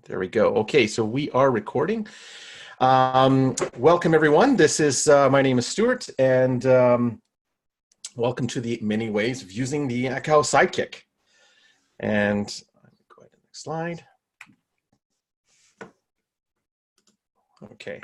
There we go. Okay, so we are recording. Welcome everyone. This is my name is Stuart, and welcome to the many ways of using the Ekahau Sidekick. And let me go ahead to the next slide. Okay.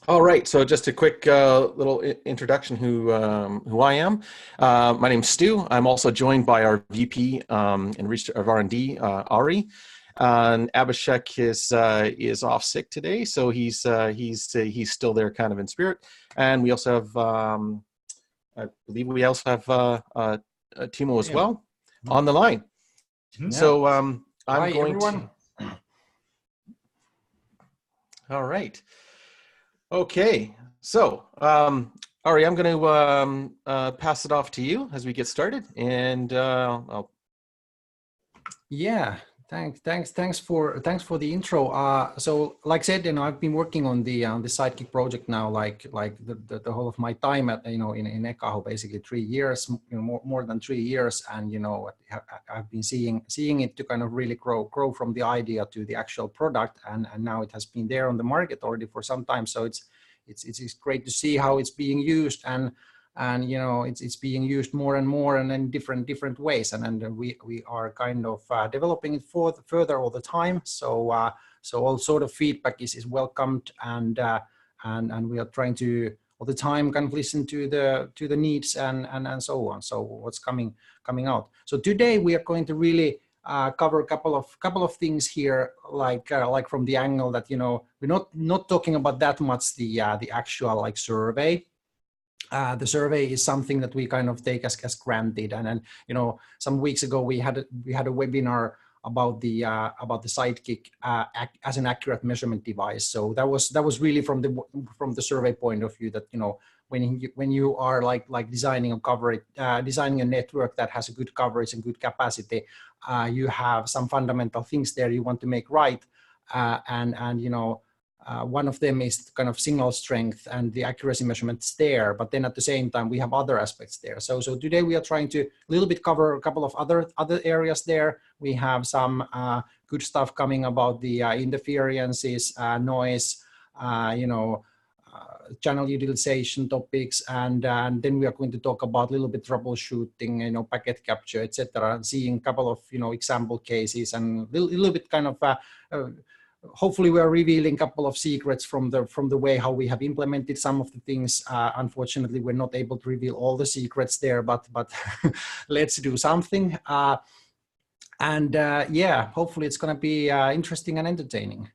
All right, so just a quick little introduction who I am. My name's Stu. I'm also joined by our VP of R&D, Ari. And Abhishek is off sick today, so he's still there, kind of in spirit. And we also have, I believe we also have Timo as well on the line. Yeah. So I'm Hi, going everyone. to. All right. Okay, so Ari, I'm going to pass it off to you as we get started, and Thanks for the intro. So, like I said, I've been working on the Sidekick project now, like the whole of my time at in Ekahau, basically 3 years, more than 3 years, and I've been seeing it to kind of really grow from the idea to the actual product, and now it has been there on the market already for some time. So it's great to see how it's being used, and it's being used more and more and in different ways, and we are kind of developing it further all the time. So all sort of feedback is welcomed, and we are trying to all the time kind of listen to the needs and so on. So what's coming out. So today we are going to really cover a couple of things here, like from the angle that we're not talking about that much the actual like survey. The survey is something that we kind of take as granted, and then some weeks ago we had a webinar about the Sidekick as an accurate measurement device. So that was really from the survey point of view, that when you are like designing a network that has a good coverage and good capacity, you have some fundamental things there you want to make right, one of them is kind of signal strength and the accuracy measurements there, but then at the same time we have other aspects there. So today we are trying to a little bit cover a couple of other areas there. We have some good stuff coming about the interferences, noise, channel utilization topics, and then we are going to talk about a little bit troubleshooting, packet capture, etc., and seeing a couple of example cases, and a little bit kind of hopefully we are revealing a couple of secrets from the way how we have implemented some of the things. Unfortunately, we're not able to reveal all the secrets there, but let's do something. Yeah, hopefully it's going to be interesting and entertaining.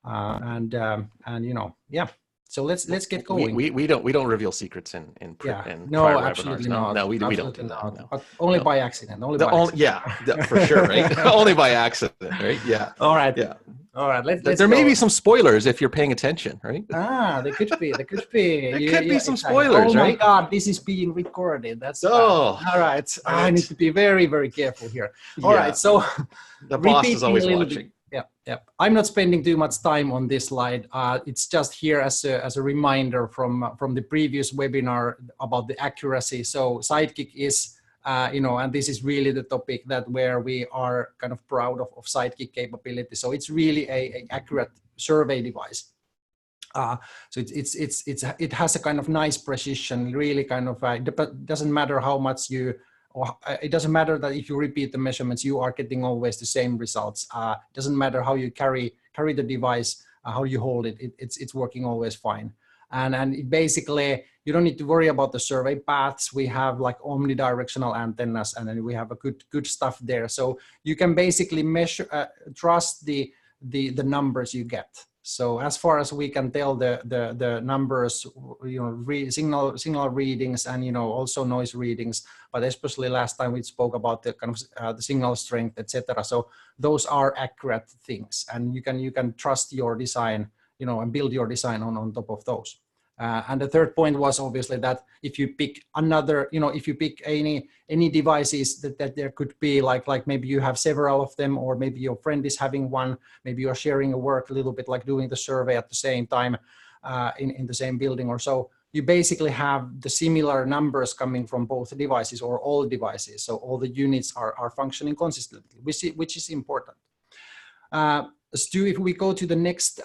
Yeah. So let's get going. We don't reveal secrets in no, prior absolutely webinars. not. No, we don't do that. No. But only by accident. Only by accident. Yeah, for sure, right? Only by accident, right? Yeah. All right. Yeah. All right. Let's there may be some spoilers if you're paying attention, right? There could be. There could be some spoilers, right? Oh my God, this is being recorded. That's all right. I need to be very, very careful here. All right. So the boss is always watching. Yeah. I'm not spending too much time on this slide. It's just here as a reminder from the previous webinar about the accuracy. So Sidekick is, and this is really the topic where we are kind of proud of Sidekick capability. So it's really a accurate survey device. So it has a kind of nice precision. Really, kind of it doesn't matter how much it doesn't matter that if you repeat the measurements, you are getting always the same results. It doesn't matter how you carry the device, how you hold it. It's working always fine. And it basically, you don't need to worry about the survey paths. We have like omnidirectional antennas, and then we have a good stuff there. So you can basically trust the numbers you get. So as far as we can tell, the numbers, signal readings, and also noise readings, but especially last time we spoke about the kind of the signal strength, etc. So those are accurate things, and you can trust your design, and build your design on top of those. And the third point was obviously that if you pick if you pick any devices that there could be like maybe you have several of them, or maybe your friend is having one, maybe you're sharing a work a little bit, like doing the survey at the same time in the same building or so, you basically have the similar numbers coming from both devices or all devices. So all the units are functioning consistently, which is important. Stu, if we go to the next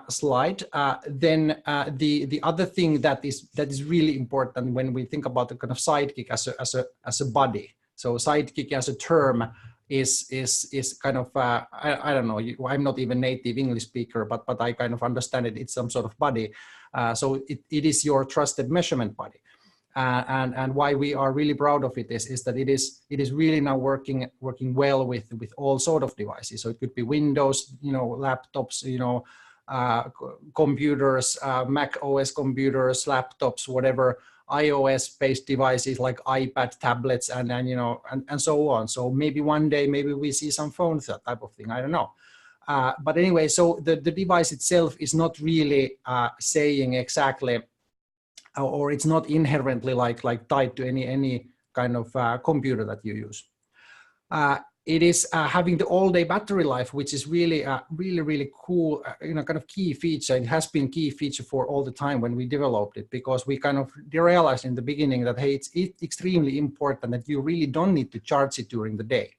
slide, then the other thing that is really important when we think about the kind of Sidekick as a body. So Sidekick as a term is kind of I don't know. I'm not even native English speaker, but I kind of understand it. It's some sort of body. So it is your trusted measurement body. And why we are really proud of it is that it is really now working well with all sort of devices. So it could be Windows, laptops, computers, Mac OS computers, laptops, whatever, iOS based devices like iPad, tablets, and so on. So maybe one day maybe we see some phones, that type of thing. I don't know. But anyway, so the device itself is not really saying exactly, or it's not inherently like tied to any kind of computer that you use. It is having the all-day battery life, which is really really cool, kind of key feature. It has been key feature for all the time when we developed it, because we kind of realized in the beginning that, hey, it's extremely important that you really don't need to charge it during the day.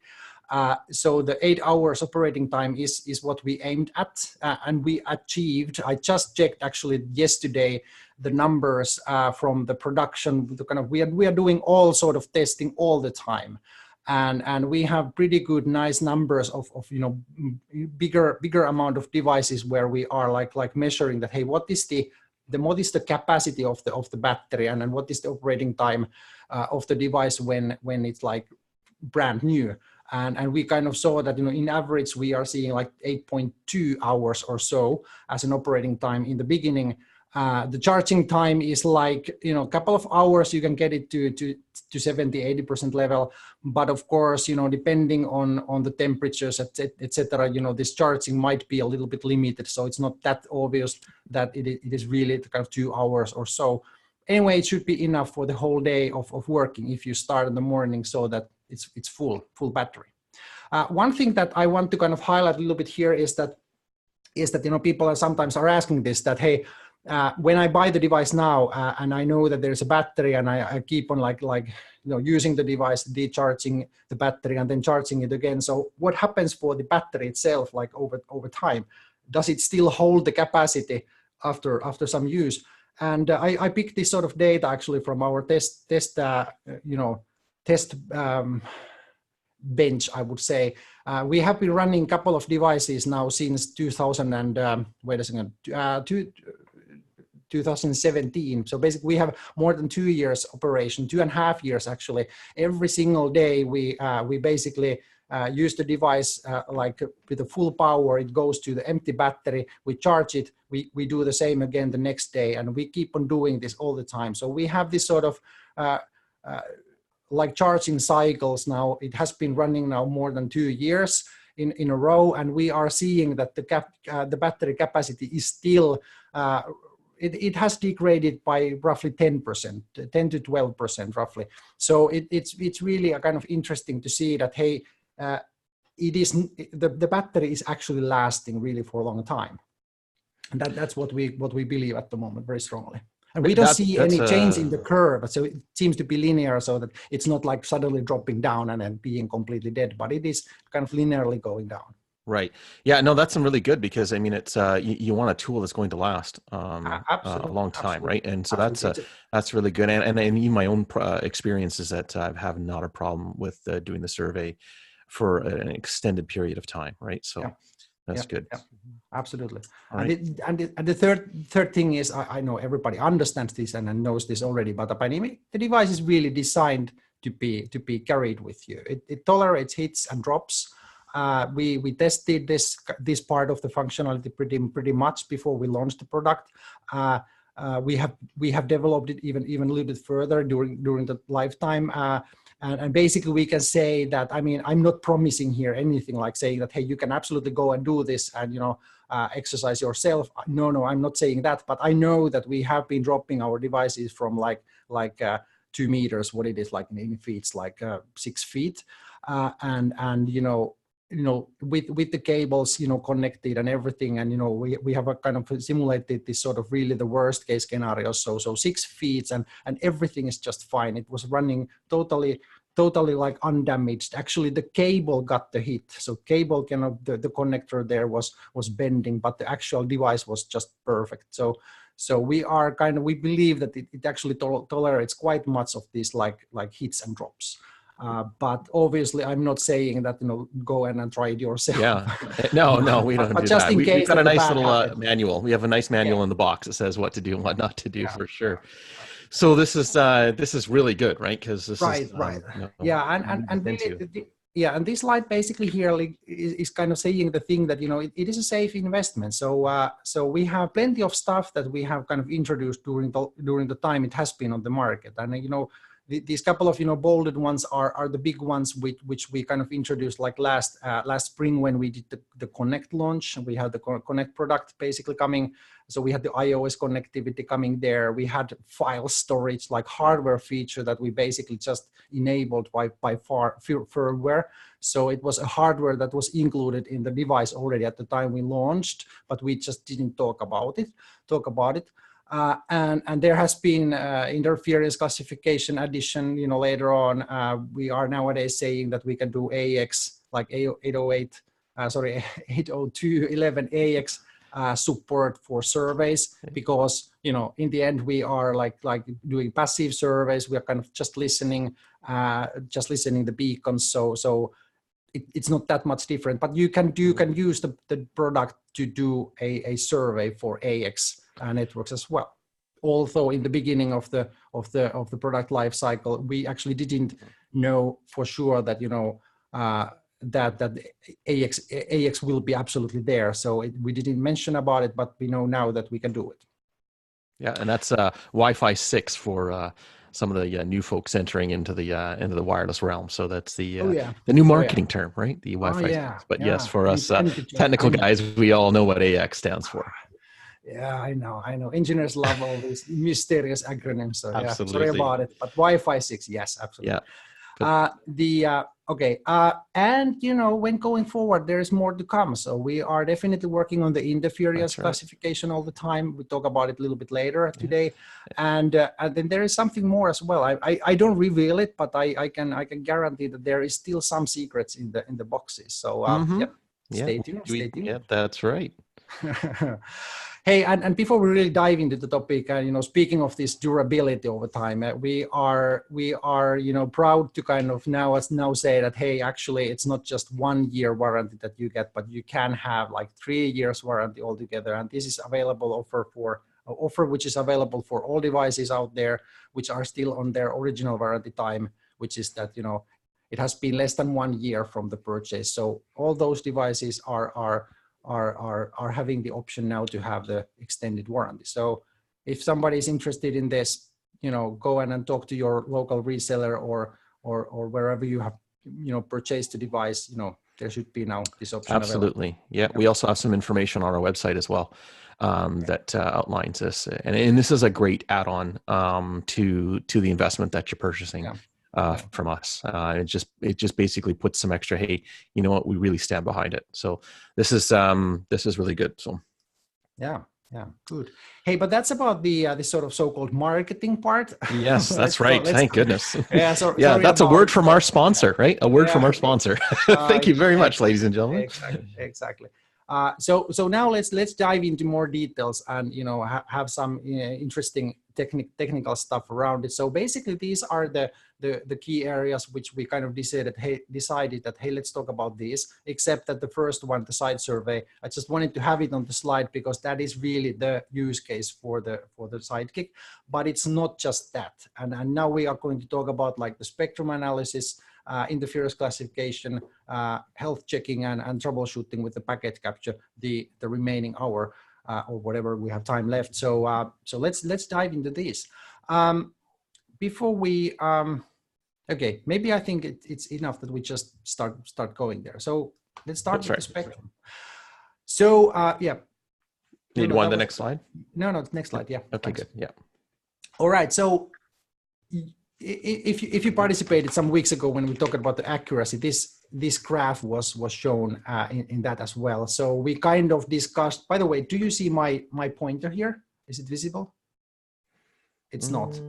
So the 8 hours operating time is what we aimed at, and we achieved. I just checked actually yesterday the numbers from the production. The kind of we are doing all sort of testing all the time, and we have pretty good, nice numbers of bigger amount of devices where we are like measuring that. Hey, what is the capacity of the battery, and what is the operating time of the device when it's like brand new. And we kind of saw that, in average, we are seeing like 8.2 hours or so as an operating time in the beginning. The charging time is like, a couple of hours, you can get it to 70-80% level. But of course, depending on the temperatures, etc., this charging might be a little bit limited. So it's not that obvious that it is really kind of 2 hours or so. Anyway, it should be enough for the whole day of working if you start in the morning, so that it's full battery. One thing that I want to kind of highlight a little bit here is that people are sometimes asking this, that hey, when I buy the device now and I know that there's a battery, and I keep on using the device, decharging the battery and then charging it again. So what happens for the battery itself, like over time? Does it still hold the capacity after some use? And I picked this sort of data actually from our test bench, I would say. We have been running a couple of devices now since 2017. So basically we have more than 2 years operation, 2.5 years actually. Every single day we basically use the device like with the full power. It goes to the empty battery, we charge it, we do the same again the next day, and we keep on doing this all the time. So we have this sort of like charging cycles now. It has been running now more than 2 years in a row, and we are seeing that the battery capacity is still it has degraded by roughly 10%, 10 to 12% roughly. So it's really a kind of interesting to see that, hey, the battery is actually lasting really for a long time, and that's what we believe at the moment very strongly. And we don't see any change in the curve, so it seems to be linear, so that it's not like suddenly dropping down and then being completely dead, but it is kind of linearly going down. Right. Yeah. No, that's really good, because I mean, it's you want a tool that's going to last a long time, right? And so that's really good. And even my own experience is that I have not a problem with doing the survey for an extended period of time, right? So that's good. Yeah. Absolutely. Right. And the third thing is, I know everybody understands this and knows this already, but the device is really designed to be carried with you. It tolerates hits and drops. We tested this part of the functionality pretty much before we launched the product. We have developed it even a little bit further during the lifetime. And basically we can say that, I mean, I'm not promising here anything like saying that, hey, you can absolutely go and do this and, exercise yourself. No, I'm not saying that, but I know that we have been dropping our devices from like 2 meters, what it is like in feet, like 6 feet. And with the cables, connected and everything. And, we have a kind of simulated this sort of really the worst case scenario. So 6 feet and everything is just fine. It was running totally totally like undamaged. Actually, the cable got the hit. So cable the connector there was bending, but the actual device was just perfect. So we believe that it actually tolerates quite much of these like hits and drops. But obviously, I'm not saying that go and try it yourself. Yeah, no, we don't do just that. In case we've got a nice little manual. We have a nice manual in the box that says what to do and what not to do for sure. So this is really good, right? Because this right. is Yeah, and really, yeah, and this slide basically here is kind of saying the thing that it is a safe investment. So we have plenty of stuff that we have kind of introduced during the time it has been on the market, and these couple of bolded ones are the big ones which we kind of introduced like last spring when we did the Connect launch. We had the Connect product basically coming, so we had the iOS connectivity coming there. We had file storage, like hardware feature that we basically just enabled by firmware. So it was a hardware that was included in the device already at the time we launched, but we just didn't talk about it. And there has been interference classification addition. Later on, we are nowadays saying that we can do AX like 802.11ax support for surveys, because in the end we are like doing passive surveys. We are kind of just listening the beacons. So it's not that much different, but you can use the product to do a survey for AX networks as well. Although in the beginning of the product life cycle, we actually didn't know for sure that that AX will be absolutely there. So we didn't mention about it, but we know now that we can do it. Yeah, and that's Wi-Fi 6 for some of the new folks entering into the wireless realm. So that's the new marketing term, right? The Wi-Fi 6. But yes, for us technical guys, we all know what AX stands for. Yeah, I know. Engineers love all these mysterious acronyms. So absolutely. Sorry about it. But Wi-Fi 6, yes, absolutely. Yeah. And when going forward, there is more to come. So we are definitely working on the interference classification all the time. We talk about it a little bit later today, and then there is something more as well. I don't reveal it, but I can guarantee that there is still some secrets in the boxes. So stay tuned. Yeah, that's right. Hey, and before we really dive into the topic, speaking of this durability over time, we are proud to kind of now say that, hey, actually, it's not just 1 year warranty that you get, but you can have like 3 years warranty altogether. And this is available offer which is available for all devices out there, which are still on their original warranty time, which is that it has been less than 1 year from the purchase. So all those devices are having the option now to have the extended warranty. So if somebody is interested in this, go and talk to your local reseller or wherever you have purchased the device. There should be now this option. Absolutely. Available. Yeah, we also have some information on our website as well that outlines this, and this is a great add-on to the investment that you're purchasing. From us. It just basically puts some extra, hey, you know what, we really stand behind it. So this is really good. So yeah, good. Hey, but that's about the sort of so-called marketing part. Yes, that's right. Thank goodness. Yeah, that's a word from our sponsor, right? A word from our sponsor. Thank you very much, ladies and gentlemen. Exactly. So now let's dive into more details and have some interesting technical stuff around it. So basically, these are the key areas which we kind of decided that hey, let's talk about this. Except that the first one, the site survey, I just wanted to have it on the slide because that is really the use case for the Sidekick. But it's not just that. And now we are going to talk about like the spectrum analysis, interference classification, health checking, and troubleshooting with the packet capture the remaining hour or whatever we have time left. So let's dive into this. Before we okay, maybe I think it's enough that we just start going there. So let's start with the spectrum. So Need one the next slide? No, next slide. Yeah. Okay, thanks. Good. Yeah. All right. So if you participated some weeks ago when we talked about the accuracy, this graph was shown in that as well. So we kind of discussed. By the way, do you see my pointer here? Is it visible? It's not.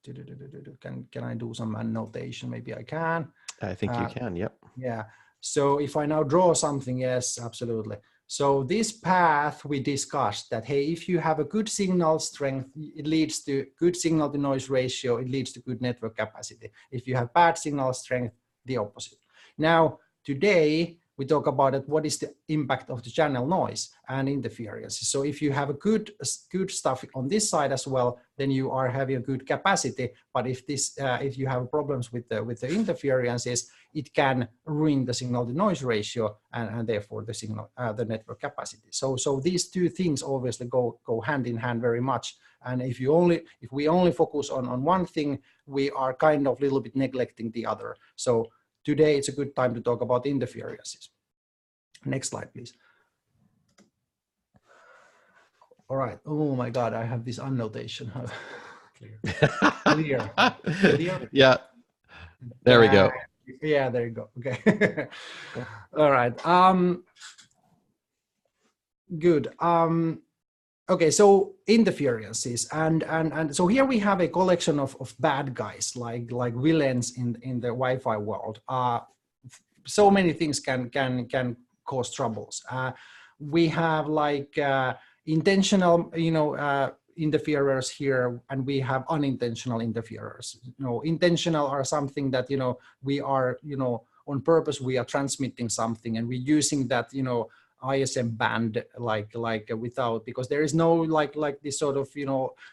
Can I do some annotation? Maybe I can. I think you can, yep. Yeah. So if I now draw something, yes, absolutely. So this path we discussed that, hey, if you have a good signal strength, it leads to good signal to noise ratio, it leads to good network capacity. If you have bad signal strength, the opposite. Now, today, we talk about it, what is the impact of the channel noise and interference. So if you have a good stuff on this side as well, then you are having a good capacity. But if you have problems with the interferences, it can ruin the signal to noise ratio and therefore the signal the network capacity. So these two things obviously go hand in hand very much. And if we only focus on one thing, we are kind of a little bit neglecting the other. So today it's a good time to talk about interferences. Next slide, please. All right. Oh my God, I have this annotation. Clear. Yeah. There we go. Yeah, there you go. Okay. All right. Good. Okay, so interferences, and so here we have a collection of bad guys like villains in the Wi-Fi world. So many things can cause troubles. We have like intentional, interferers here, and we have unintentional interferers. Intentional are something that we are on purpose we are transmitting something, and we're using that ISM band like without, because there is no like this sort of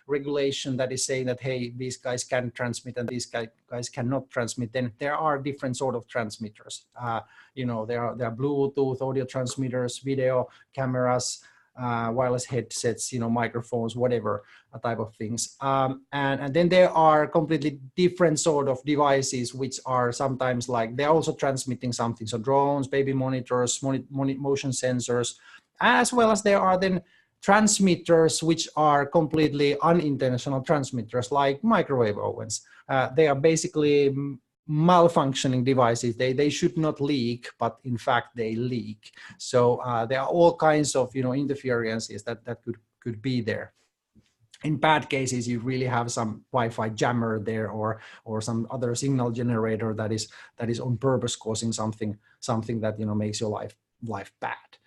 regulation that is saying that, hey, these guys can transmit and these guys cannot transmit. Then there are different sort of transmitters. There are Bluetooth audio transmitters, video cameras, wireless headsets, microphones, whatever type of things. And then there are completely different sort of devices, which are sometimes like they're also transmitting something. So drones, baby monitors, motion sensors, as well as there are then transmitters, which are completely unintentional transmitters like microwave ovens. They are basically malfunctioning devices. They should not leak, but in fact they leak. So there are all kinds of interferences that could be there. In bad cases, you really have some Wi-Fi jammer there, or some other signal generator that is on purpose causing something that makes your life bad.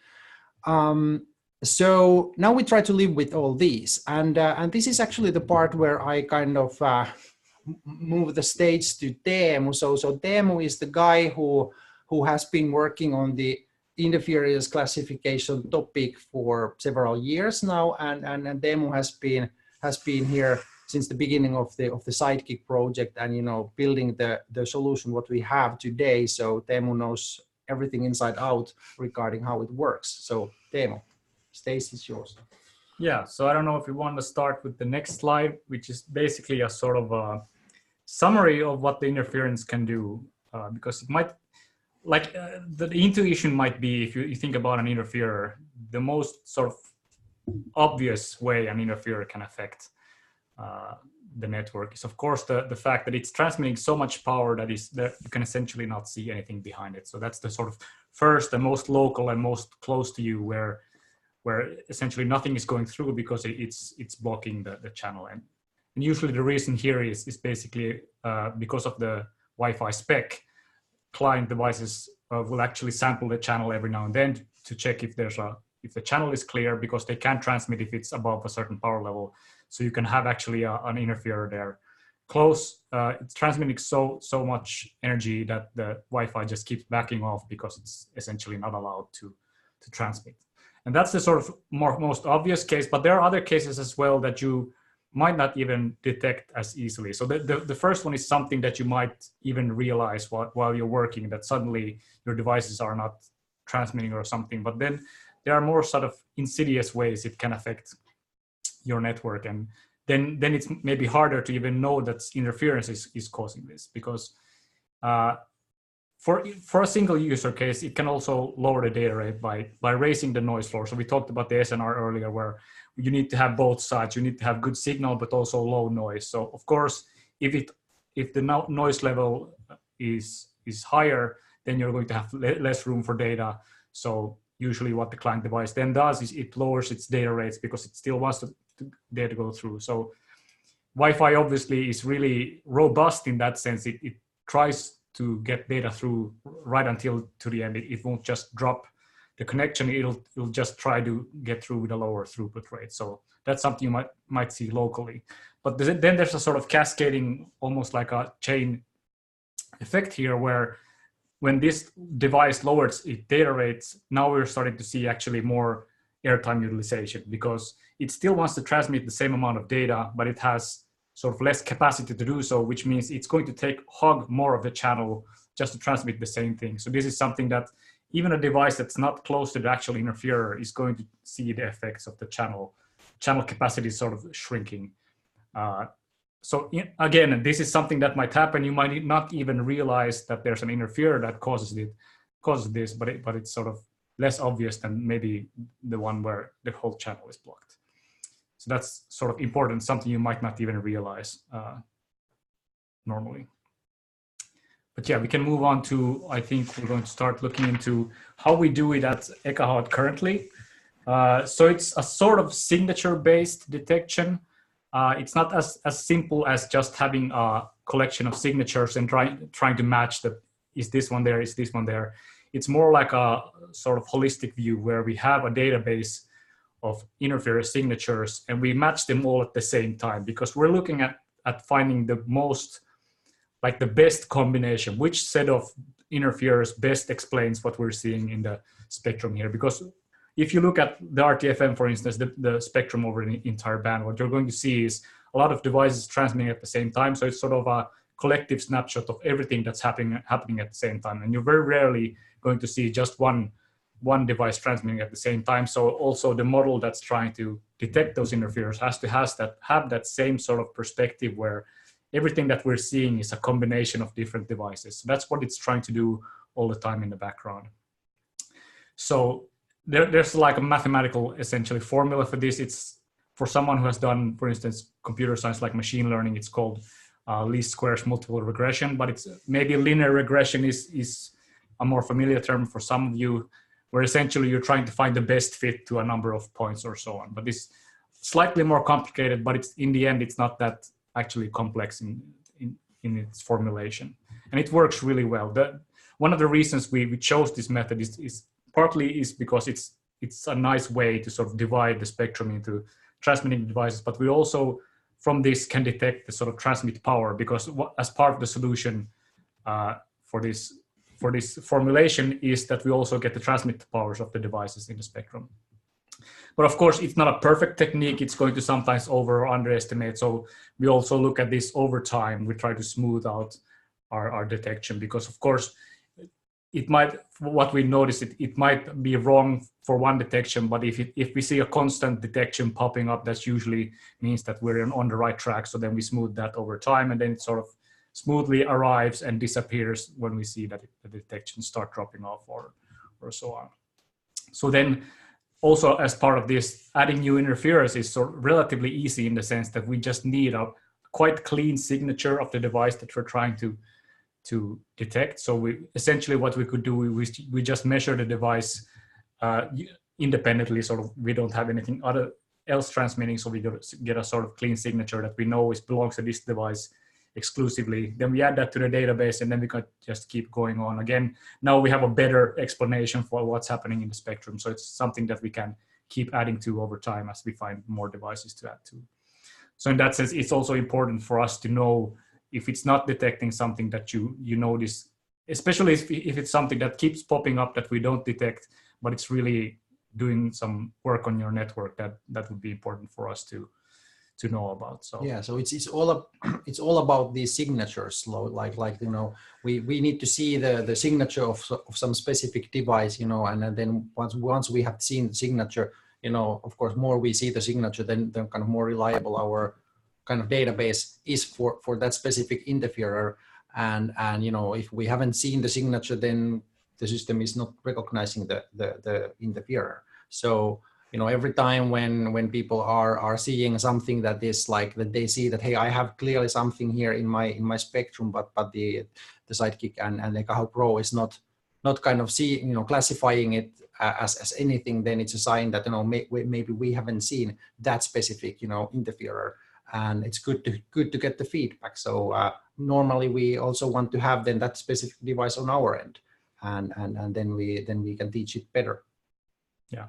So now we try to live with all these, and this is actually the part where I kind of move the stage to Teemu. So Teemu is the guy who has been working on the interference classification topic for several years now, and Teemu has been here since the beginning of the Sidekick project, and building the solution what we have today. So Teemu knows everything inside out regarding how it works. So Teemu, stage is yours. Yeah, so I don't know if you want to start with the next slide, which is basically a sort of a summary of what the interference can do, because it might, the intuition might be, if you think about an interferer, the most sort of obvious way an interferer can affect the network is, of course, the fact that it's transmitting so much power that you can essentially not see anything behind it. So that's the sort of first and most local and most close to you, where essentially nothing is going through because it's blocking the channel. And usually the reason here is basically because of the Wi-Fi spec. Client devices will actually sample the channel every now and then to check if the channel is clear, because they can't transmit if it's above a certain power level. So you can have actually an interferer there close. It's transmitting so much energy that the Wi-Fi just keeps backing off because it's essentially not allowed to transmit. And that's the sort of most obvious case, but there are other cases as well that you might not even detect as easily. So the first one is something that you might even realize while you're working, that suddenly your devices are not transmitting or something. But then there are more sort of insidious ways it can affect your network. And then it's maybe harder to even know that interference is causing this, because for a single user case, it can also lower the data rate by raising the noise floor. So we talked about the SNR earlier, where you need to have both sides. You need to have good signal, but also low noise. So of course, if the noise level is higher, then you're going to have less room for data. So usually what the client device then does is it lowers its data rates because it still wants the data to go through. So Wi-Fi obviously is really robust in that sense. It tries to get data through right until to the end. It won't just drop the connection. It'll just try to get through with a lower throughput rate. So that's something you might see locally. But then there's a sort of cascading, almost like a chain effect here, where when this device lowers its data rates, now we're starting to see actually more airtime utilization, because it still wants to transmit the same amount of data, but it has sort of less capacity to do so, which means it's going to hog more of the channel just to transmit the same thing. So this is something that even a device that's not close to the actual interferer is going to see the effects of the channel capacity sort of shrinking. So again, this is something that might happen. You might not even realize that there's an interferer that causes this, but it's sort of less obvious than maybe the one where the whole channel is blocked. So that's sort of important, something you might not even realize normally. But yeah, we can move on to, I think we're going to start looking into how we do it at Ekahau currently. So it's a sort of signature-based detection. It's not as simple as just having a collection of signatures and trying to match is this one there, is this one there. It's more like a sort of holistic view where we have a database of interferer signatures and we match them all at the same time, because we're looking at finding the most, like the best combination, which set of interferers best explains what we're seeing in the spectrum here. Because if you look at the RTFM, for instance, the spectrum over the entire band, what you're going to see is a lot of devices transmitting at the same time. So it's sort of a collective snapshot of everything that's happening at the same time. And you're very rarely going to see just one device transmitting at the same time. So also the model that's trying to detect those interferers has to have that same sort of perspective where everything that we're seeing is a combination of different devices. So that's what it's trying to do all the time in the background. So there's like a mathematical, essentially, formula for this. It's for someone who has done, for instance, computer science like machine learning, it's called least squares multiple regression, but it's maybe linear regression is a more familiar term for some of you, where essentially you're trying to find the best fit to a number of points or so on. But it's slightly more complicated, but it's in the end, it's not that actually complex in its formulation. And it works really well. One of the reasons we chose this method is partly because it's a nice way to sort of divide the spectrum into transmitting devices, but we also from this can detect the sort of transmit power, because as part of the solution for this formulation is that we also get the transmit powers of the devices in the spectrum. But of course, it's not a perfect technique. It's going to sometimes over or underestimate. So we also look at this over time. We try to smooth out our detection, because of course, it might, what we notice, it might be wrong for one detection, but if we see a constant detection popping up, that usually means that we're on the right track. So then we smooth that over time, and then it sort of smoothly arrives and disappears when we see that the detections start dropping off or so on. So then also as part of this, adding new interferers is sort of relatively easy in the sense that we just need a quite clean signature of the device that we're trying to detect. So we essentially what we could do, we just measure the device independently, sort of we don't have anything else transmitting, so we get a sort of clean signature that we know belongs to this device exclusively. Then we add that to the database, and then we can just keep going on. Again, now we have a better explanation for what's happening in the spectrum. So it's something that we can keep adding to over time as we find more devices to add to. So in that sense, it's also important for us to know if it's not detecting something that you notice, especially if it's something that keeps popping up that we don't detect, but it's really doing some work on your network, that would be important for us to know about. So yeah, so it's all about these signatures. Like you know, we need to see the signature of some specific device, you know, and then once we have seen the signature, you know, of course, more we see the signature, then kind of more reliable our kind of database is for that specific interferer. And you know, if we haven't seen the signature, then the system is not recognizing the interferer. So you know, every time when people are seeing something that is like that, they see that, hey, I have clearly something here in my spectrum, but the Sidekick and Ekahau Pro is not kind of seeing, you know, classifying it as anything, then it's a sign that, you know, maybe we haven't seen that specific, you know, interferer and it's good to get the feedback. So normally we also want to have then that specific device on our end, and then we can teach it better. Yeah.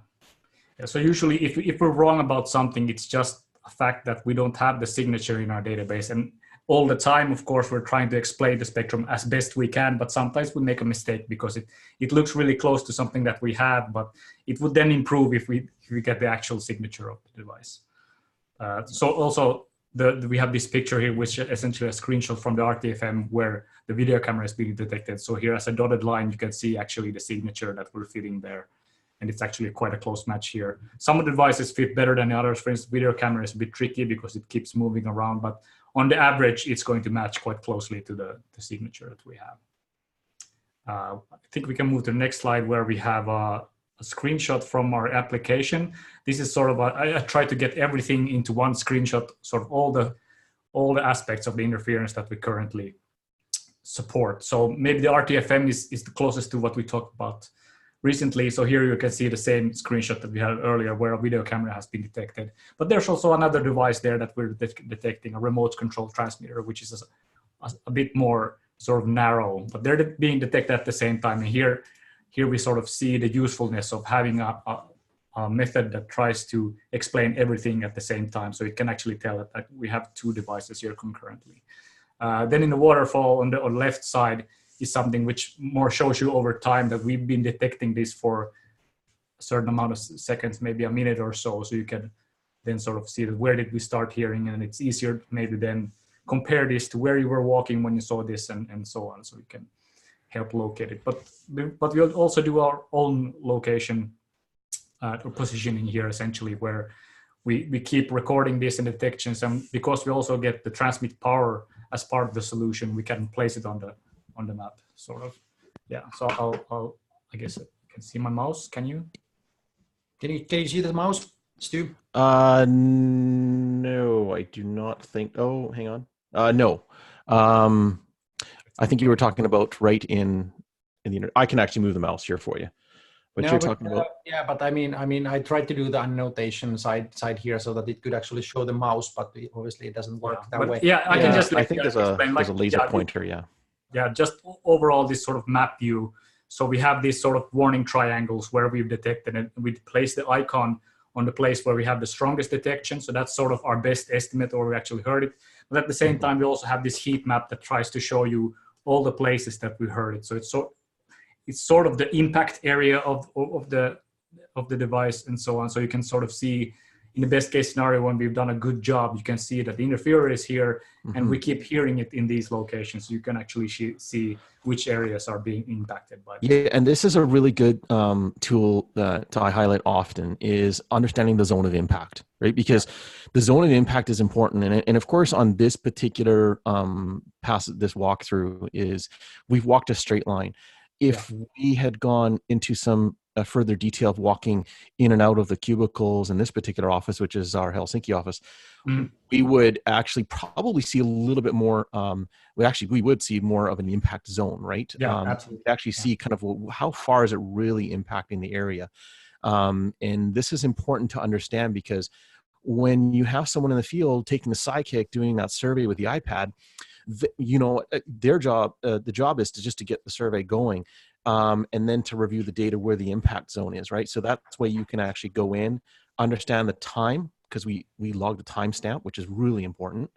So usually if we're wrong about something, it's just a fact that we don't have the signature in our database. And all the time, of course, we're trying to explain the spectrum as best we can, but sometimes we make a mistake because it looks really close to something that we have, but it would then improve if we get the actual signature of the device. So also we have this picture here, which is essentially a screenshot from the RTFM where the video camera is being detected. So here as a dotted line, you can see actually the signature that we're fitting there. And it's actually quite a close match here. Some of the devices fit better than the others. For instance, video camera is a bit tricky because it keeps moving around, but on the average, it's going to match quite closely to the signature that we have. I think we can move to the next slide where we have a screenshot from our application. This is sort of I try to get everything into one screenshot, sort of all the aspects of the interference that we currently support. So maybe the RTFM is the closest to what we talked about recently. So here you can see the same screenshot that we had earlier where a video camera has been detected. But there's also another device there that we're detecting, a remote control transmitter, which is a bit more sort of narrow, but they're being detected at the same time. And here we sort of see the usefulness of having a method that tries to explain everything at the same time. So it can actually tell that we have two devices here concurrently. Then in the waterfall on the left side is something which more shows you over time that we've been detecting this for a certain amount of seconds, maybe a minute or so. So you can then sort of see that where did we start hearing, and it's easier to maybe then compare this to where you were walking when you saw this and so on. So you can help locate it. But we'll also do our own location or positioning here essentially where we keep recording this and detections, and because we also get the transmit power as part of the solution, we can place it on the map, sort of. Yeah, so I guess you can see my mouse. Can you see the mouse, Stu? No, I do not think. Oh, hang on. No. I think you were talking about right in the. I can actually move the mouse here for you. But no, you're talking about. Yeah, but I mean, I tried to do the annotation side here so that it could actually show the mouse, but obviously it doesn't work that way. Yeah, I can just. I think there's a laser pointer. Yeah. Yeah, just overall this sort of map view. So we have these sort of warning triangles where we've detected and we place the icon on the place where we have the strongest detection. So that's sort of our best estimate, or we actually heard it. But at the same time, we also have this heat map that tries to show you all the places that we heard it. So it's sort of the impact area of the device and so on. So you can sort of see in the best case scenario, when we've done a good job, you can see that the interferer is here and we keep hearing it in these locations. You can actually see which areas are being impacted by it. Yeah, and this is a really good tool that I highlight often is understanding the zone of impact, right? Because the zone of impact is important. And of course, on this particular this walkthrough is we've walked a straight line. If we had gone into some further detail of walking in and out of the cubicles in this particular office, which is our Helsinki office, we would actually probably see a little bit more, we would see more of an impact zone, right? Yeah, absolutely. We'd actually see kind of how far is it really impacting the area. And this is important to understand because when you have someone in the field taking the Sidekick, doing that survey with the iPad, their job, the job is to get the survey going, and then to review the data where the impact zone is, right? So that's where you can actually go in, understand the time, because we log the timestamp, which is really important.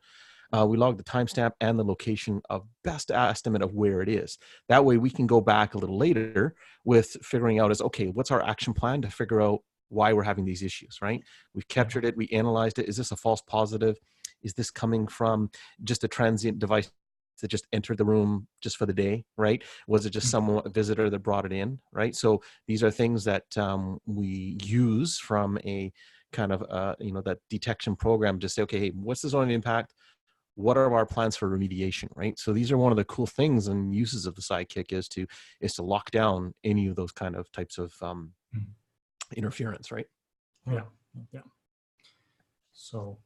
We log the timestamp and the location of best estimate of where it is. That way we can go back a little later with figuring out what's our action plan to figure out why we're having these issues, right? We've captured it, we analyzed it. Is this a false positive? Is this coming from just a transient device that just entered the room just for the day, right? Was it just a visitor that brought it in, right? So these are things that we use from a kind of, that detection program to say, okay, hey, what's the zone of impact? What are our plans for remediation, right? So these are one of the cool things and uses of the Sidekick is to lock down any of those kind of types of interference, right? Yeah. So,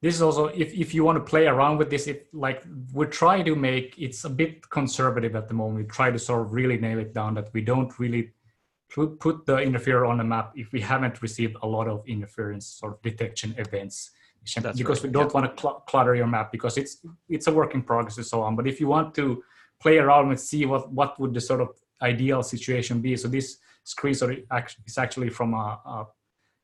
this is also, if you want to play around with this, we try to make, it's a bit conservative at the moment. We try to sort of really nail it down that we don't really put the interferer on the map if we haven't received a lot of interference sort of detection events, That's because right. we don't want to clutter your map, because it's a work in progress and so on. But if you want to play around and see what would the sort of ideal situation be, so this screenshot is actually from a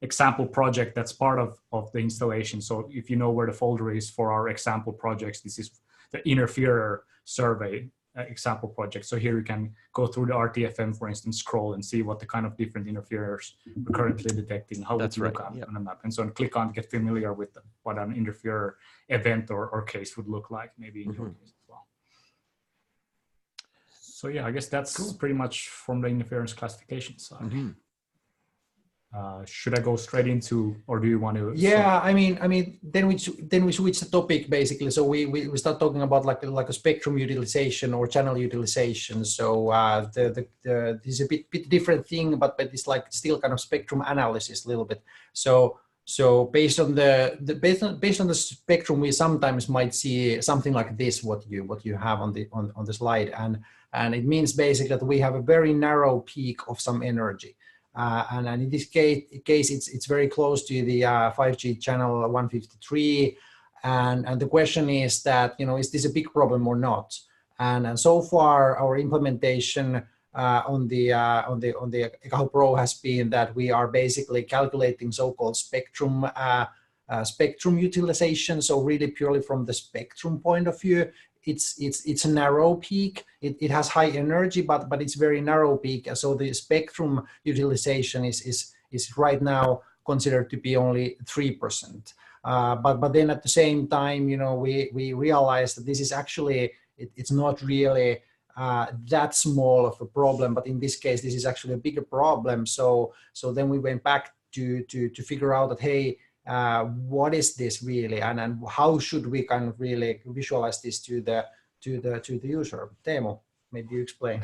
example project that's part of the installation. So if you know where the folder is for our example projects, this is the interferer survey example project. So here you can go through the RTFM, for instance, scroll and see what the kind of different interferers we're currently detecting, how would you look on a map, and so on. Click on to get familiar with what an interferer event or case would look like, maybe in your case as well. So yeah, I guess that's pretty much from the interference classification side. Should I go straight into, or do you want to? Yeah, I mean, then we switch the topic basically. So we start talking about like a spectrum utilization or channel utilization. So this is a bit different thing, but it's like still kind of spectrum analysis a little bit. So based on the spectrum, we sometimes might see something like this, what you have on the slide, and it means basically that we have a very narrow peak of some energy. And in this case, it's very close to the 5G channel 153, and the question is that, is this a big problem or not? And so far, our implementation on the Ekahau Pro has been that we are basically calculating so-called spectrum utilization. So really purely from the spectrum point of view, it's a narrow peak. It has high energy, but it's very narrow peak. So the spectrum utilization is right now considered to be only 3%. But then at the same time, we realize that this is actually it's not really that small of a problem. But in this case, this is actually a bigger problem. So then we went back to figure out that, hey, what is this really, and how should we kind of really visualize this to the user? Teemu, maybe you explain.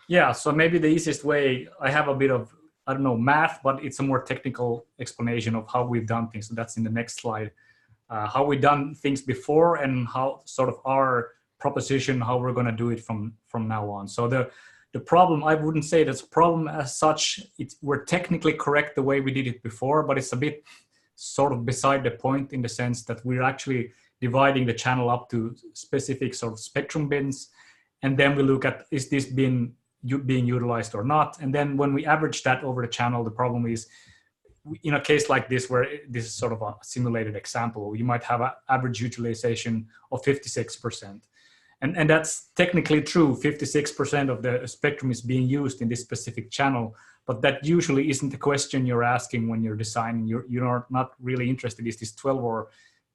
Yeah, so maybe the easiest way, I have a bit of, I don't know, math, but it's a more technical explanation of how we've done things. So that's in the next slide. How we've done things before and how sort of our proposition, how we're going to do it from now on. So the problem, I wouldn't say that's a problem as such. We're technically correct the way we did it before, but it's a bit sort of beside the point, in the sense that we're actually dividing the channel up to specific sort of spectrum bins, and then we look at, is this being utilized or not? And then when we average that over the channel, the problem is, in a case like this, where this is sort of a simulated example, you might have an average utilization of 56%. And that's technically true. 56% of the spectrum is being used in this specific channel, but that usually isn't the question you're asking when you're designing. You're not really interested, is this 12 or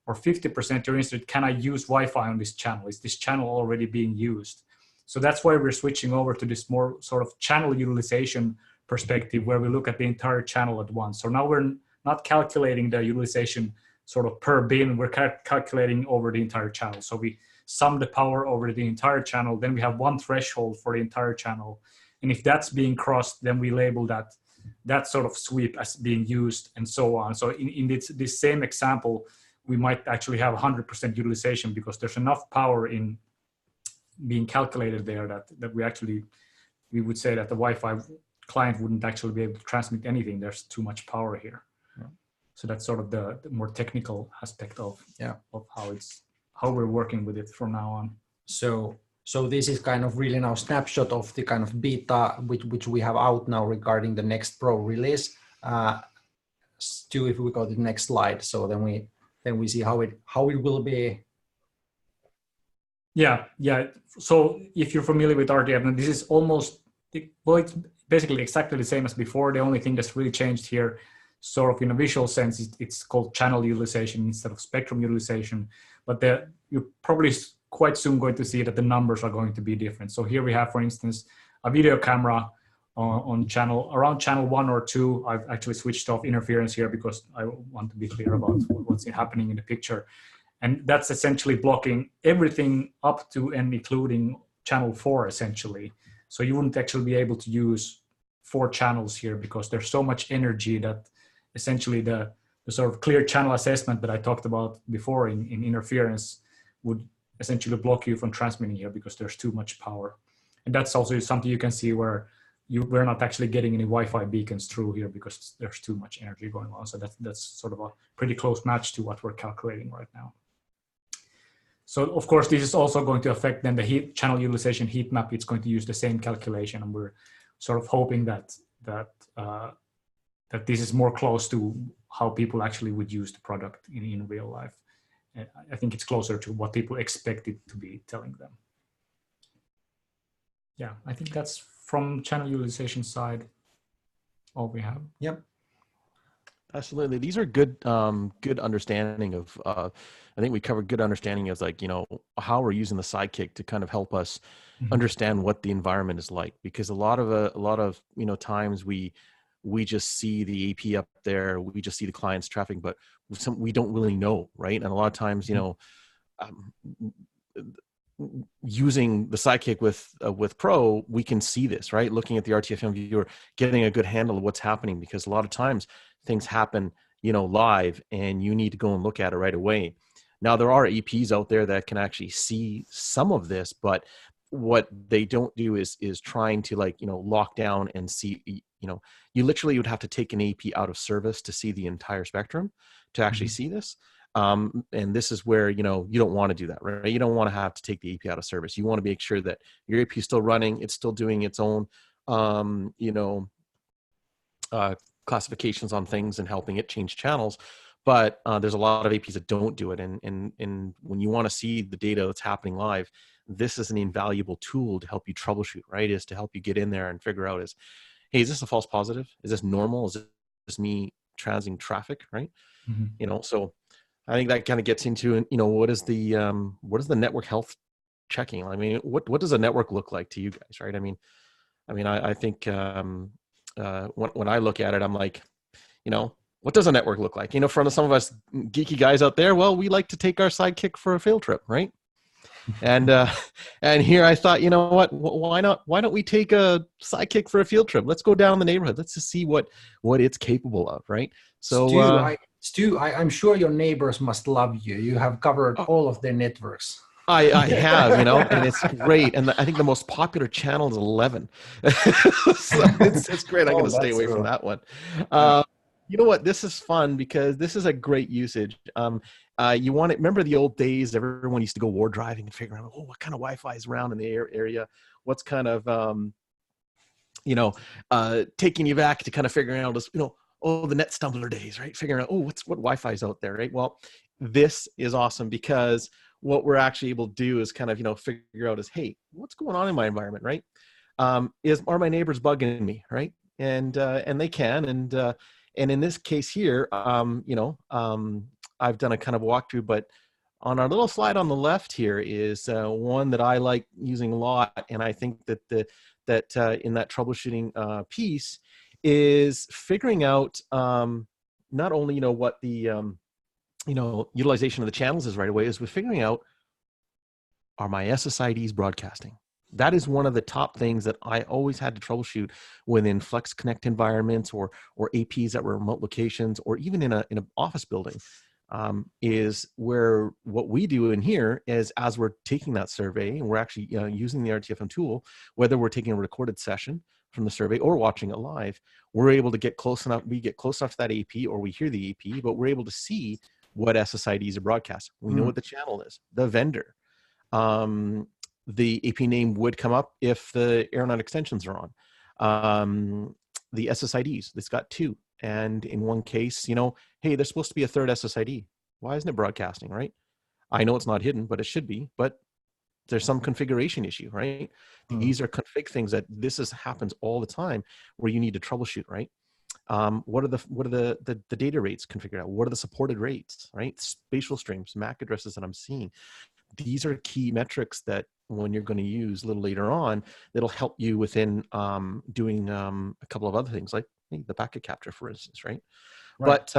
50%? You're interested, can I use Wi-Fi on this channel? Is this channel already being used? So that's why we're switching over to this more sort of channel utilization perspective, where we look at the entire channel at once. So now we're not calculating the utilization sort of per bin, we're calculating over the entire channel. So we sum the power over the entire channel, then we have one threshold for the entire channel. And if that's being crossed, then we label that sort of sweep as being used, and so on. So in this same example, we might actually have 100% utilization, because there's enough power in being calculated there that we would say that the Wi-Fi client wouldn't actually be able to transmit anything. There's too much power here. Yeah. So that's sort of the more technical aspect of how we're working with it from now on. So this is kind of really now snapshot of the kind of beta which we have out now regarding the next Pro release. Stu, if we go to the next slide, so then we see how it will be. Yeah. So if you're familiar with RTF, this is almost, well, it's basically exactly the same as before. The only thing that's really changed here, sort of in a visual sense, it's called channel utilization instead of spectrum utilization. But you're probably quite soon going to see that the numbers are going to be different. So here we have, for instance, a video camera on around channel 1 or 2. I've actually switched off interference here because I want to be clear about what's happening in the picture. And that's essentially blocking everything up to and including channel 4, essentially. So you wouldn't actually be able to use 4 channels here, because there's so much energy that essentially the sort of clear channel assessment that I talked about before in interference would essentially block you from transmitting here, because there's too much power. And that's also something you can see where we're not actually getting any Wi-Fi beacons through here because there's too much energy going on. So that's sort of a pretty close match to what we're calculating right now. So of course, this is also going to affect then the heat channel utilization heat map. It's going to use the same calculation, and we're sort of hoping that this is more close to how people actually would use the product in real life. I think it's closer to what people expect it to be telling them. Yeah, I think that's from channel utilization side all we have. Yep. Absolutely. These are good, good understanding of, I think we covered good understanding of, like, you know, how we're using the Sidekick to kind of help us understand what the environment is like, because a lot of, you know, times we just see the AP up there, we just see the client's traffic, but we don't really know, right? And a lot of times, you know, using the Sidekick with Pro, we can see this, right? Looking at the RTFM viewer, getting a good handle of what's happening, because a lot of times things happen, you know, live, and you need to go and look at it right away. Now, there are APs out there that can actually see some of this, but what they don't do is trying to, like, you know, lock down and see, you know, you literally would have to take an AP out of service to see the entire spectrum to actually see this. And this is where, you know, you don't want to do that, right? You don't want to have to take the AP out of service. You want to make sure that your AP is still running. It's still doing its own, you know, classifications on things and helping it change channels. But there's a lot of APs that don't do it. And when you want to see the data that's happening live, this is an invaluable tool to help you troubleshoot, right? Is to help you get in there and figure out hey, is this a false positive? Is this normal? Is this me transing traffic, right? You know, so I think that kind of gets into, you know, what is the network health checking? I mean, what does a network look like to you guys, right? I mean, I think when I look at it, I'm like, you know, what does a network look like? You know, for some of us geeky guys out there, well, we like to take our Sidekick for a field trip, right? And here I thought, you know what? Why not? Why don't we take a Sidekick for a field trip? Let's go down the neighborhood. Let's just see what it's capable of, right? So, Stu, I'm sure your neighbors must love you. You have covered all of their networks. I have, you know, and it's great. And I think the most popular channel is 11. So it's great. I'm going to stay away from that one. You know what? This is fun because this is a great usage. You want to remember the old days. Everyone used to go war driving and figure out, what kind of Wi-Fi is around in the area. What's kind of, you know, taking you back to kind of figuring out, you know, the net stumbler days, right? Figuring out, what Wi-Fi is out there, right? Well, this is awesome because what we're actually able to do is kind of, you know, figure out hey, what's going on in my environment, right? Are my neighbors bugging me, right? And they can, and in this case here, you know, I've done a kind of walkthrough, but on our little slide on the left here is one that I like using a lot, and I think that in that troubleshooting piece is figuring out not only, you know, what the you know, utilization of the channels is right away, is with figuring out, are my SSIDs broadcasting? That is one of the top things that I always had to troubleshoot within Flex Connect environments or APs that were remote locations, or even in an office building. Is where what we do in here is, as we're taking that survey and we're actually using the RTFM tool, whether we're taking a recorded session from the survey or watching it live, we're able to get close enough. We get close enough to that AP, or we hear the AP, but we're able to see what SSIDs are broadcast. We know what the channel is, the vendor. The AP name would come up if the aeronaut extensions are on. The SSIDs, it's got 2. And in one case, you know, hey, there's supposed to be a third SSID. Why isn't it broadcasting, right? I know it's not hidden, but it should be. But there's some configuration issue, right? These are config things that happens all the time where you need to troubleshoot, right? What are the data rates configured out? What are the supported rates, right? Spatial streams, MAC addresses that I'm seeing. These are key metrics that when you're going to use a little later on, that'll help you within doing a couple of other things, like the packet capture, for instance, right? But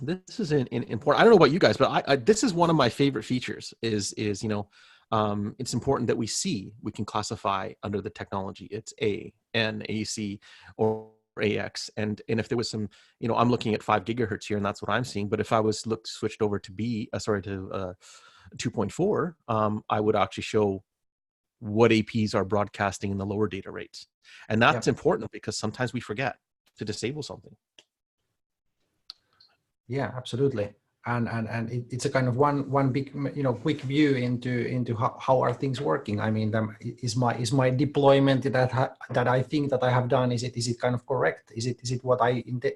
this is important. I don't know about you guys, but this is one of my favorite features. Is you know, it's important that we can classify under the technology. It's A, N, AC, or AX, and if there was some, you know, I'm looking at 5 gigahertz here, and that's what I'm seeing. But if I was switched over to 2.4, I would actually show what APs are broadcasting in the lower data rates. And that's important because sometimes we forget to disable something. Yeah, absolutely. And it's a kind of one big, quick view into how are things working. I mean, is my deployment that I think that I have done, is it kind of correct? Is it what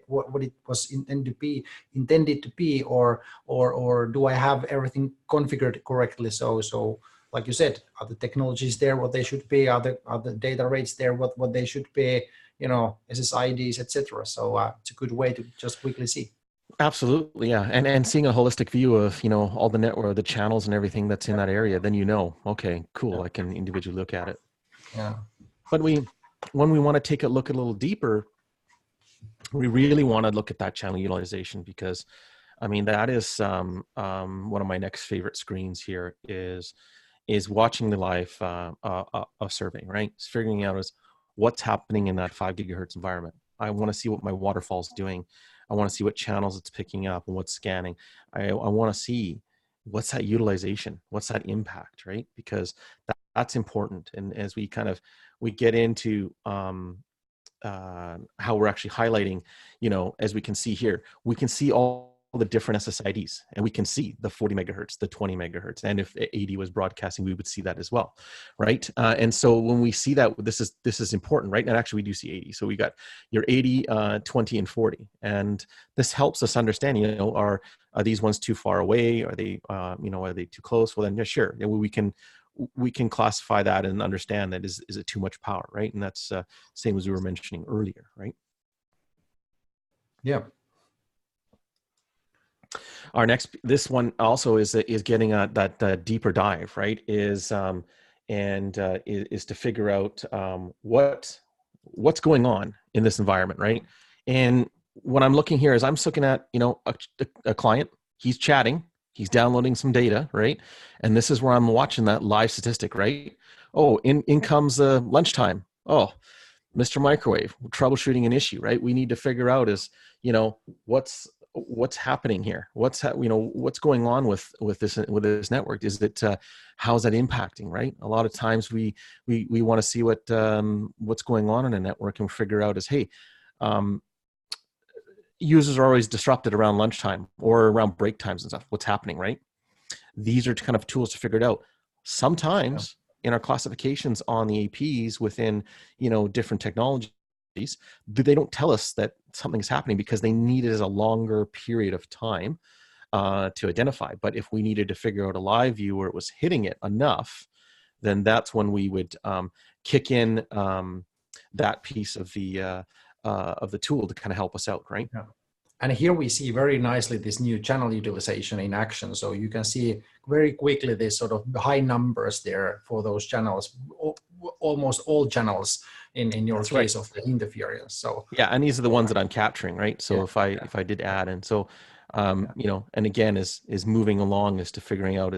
what it was intended to be, or do I have everything configured correctly? So like you said, are the technologies there what they should be? Are the data rates there what they should be? SSIDs, etc. So it's a good way to just quickly see. Absolutely, yeah, and seeing a holistic view of all the network, the channels, and everything that's in that area, then okay, cool, I can individually look at it. Yeah. But when we want to take a look a little deeper, we really want to look at that channel utilization, because I mean that is one of my next favorite screens here is watching the live survey, right? It's figuring out what's happening in that 5 gigahertz environment. I want to see what my waterfall's doing. I want to see what channels it's picking up and what's scanning. I want to see what's that utilization, what's that impact, right? Because that's important. And as we get into how we're actually highlighting, as we can see here, we can see all the different SSIDs, and we can see the 40 megahertz, the 20 megahertz, and if 80 was broadcasting, we would see that as well, right? And so when we see that, this is important, right? And actually, we do see 80. So we got your 80, 20, and 40, and this helps us understand. Are these ones too far away? Are they, are they too close? Well, then, yeah, sure. We can classify that and understand that is it too much power, right? And that's same as we were mentioning earlier, right? Yeah. Our this one also is getting that deeper dive, right? Is to figure out what's going on in this environment, right? And what I'm looking here is I'm looking at a client. He's chatting, he's downloading some data, right? And this is where I'm watching that live statistic, right? Oh, in comes lunchtime. Oh, Mr. Microwave, troubleshooting an issue, right? We need to figure out what's happening here. What's going on with this network? Is it how's that impacting, right? A lot of times we want to see what's going on in a network and figure out hey, users are always disrupted around lunchtime or around break times and stuff. What's happening, right? These are kind of tools to figure it out. Sometimes in our classifications on the APs within different technologies, they don't tell us that something's happening because they need it as a longer period of time to identify. But if we needed to figure out a live view where it was hitting it enough, then that's when we would kick in that piece of the tool to kind of help us out, right? Yeah. And here we see very nicely this new channel utilization in action. So you can see very quickly this sort of high numbers there for those channels, almost all channels in your case of the interference. So yeah, and these are the ones that I'm capturing, right? So if I did add, and so and again is moving along as to figuring out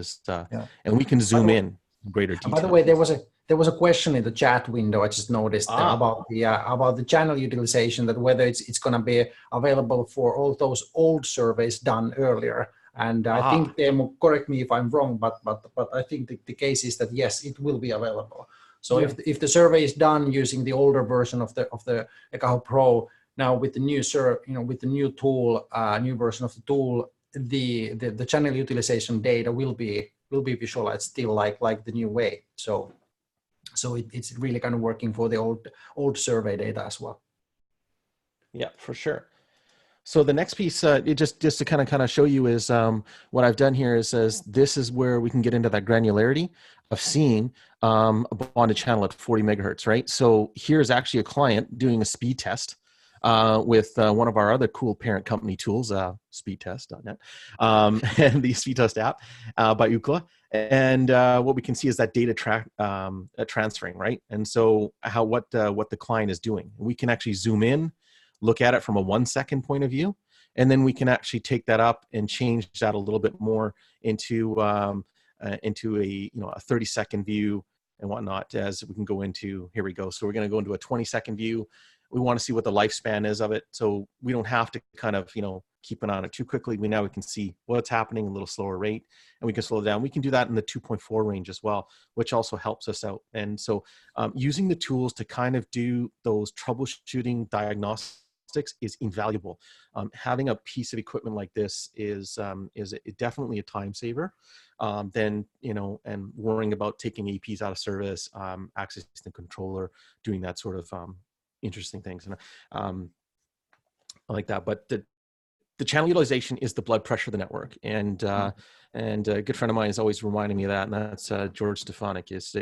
and we can zoom in greater detail. By the way, there was a question in the chat window. I just noticed about the channel utilization, that whether it's going to be available for all those old surveys done earlier. And I think, Teemu, correct me if I'm wrong, but I think the case is that yes, it will be available. So if the survey is done using the older version of the Ekahau Pro, now with the new with the new tool, new version of the tool, the channel utilization data will be visualized still like the new way. So it's really kind of working for the old survey data as well. Yeah, for sure. So the next piece, just to kind of show you is what I've done here is this is where we can get into that granularity of seeing a bonded channel at 40 megahertz, right? So here's actually a client doing a speed test with one of our other cool parent company tools, speedtest.net, and the speedtest app by Ookla. And what we can see is that data transferring, right? And so what the client is doing. We can actually zoom in, look at it from a 1 second point of view, and then we can actually take that up and change that a little bit more into a 30-second view and whatnot. As we can go into, here we go. So we're going to go into a 20-second view. We want to see what the lifespan is of it, so we don't have to kind of keeping on it too quickly, we can see what's happening at a little slower rate, and we can slow it down. We can do that in the 2.4 range as well, which also helps us out. And so using the tools to kind of do those troubleshooting diagnostics is invaluable. Having a piece of equipment like this is definitely a time saver than, and worrying about taking APs out of service, accessing the controller, doing that sort of interesting things. And I like that. But the channel utilization is the blood pressure of the network. And a good friend of mine is always reminding me of that, and that's George Stefanik, is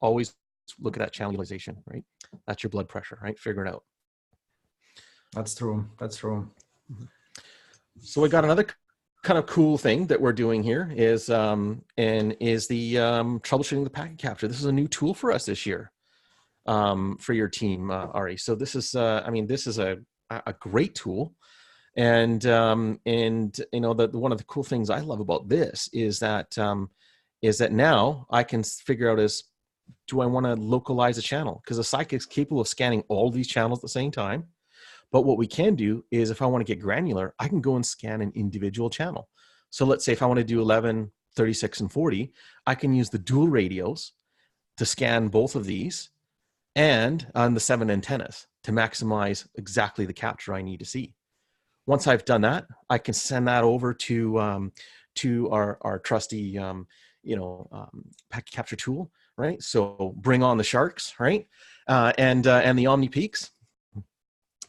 always look at that channel utilization, right? That's your blood pressure, right? Figure it out. That's true. That's true. So we got another kind of cool thing that we're doing here is the troubleshooting the packet capture. This is a new tool for us this year for your team, Ari. So this is, this is a great tool. And one of the cool things I love about this is that now I can figure out do I want to localize a channel? Because a Sidekick's capable of scanning all these channels at the same time. But what we can do is, if I want to get granular, I can go and scan an individual channel. So let's say if I want to do 11, 36, and 40, I can use the dual radios to scan both of these and on the 7 antennas to maximize exactly the capture I need to see. Once I've done that, I can send that over to our trusty packet capture tool, right? So bring on the sharks, right? And the Omni Peaks,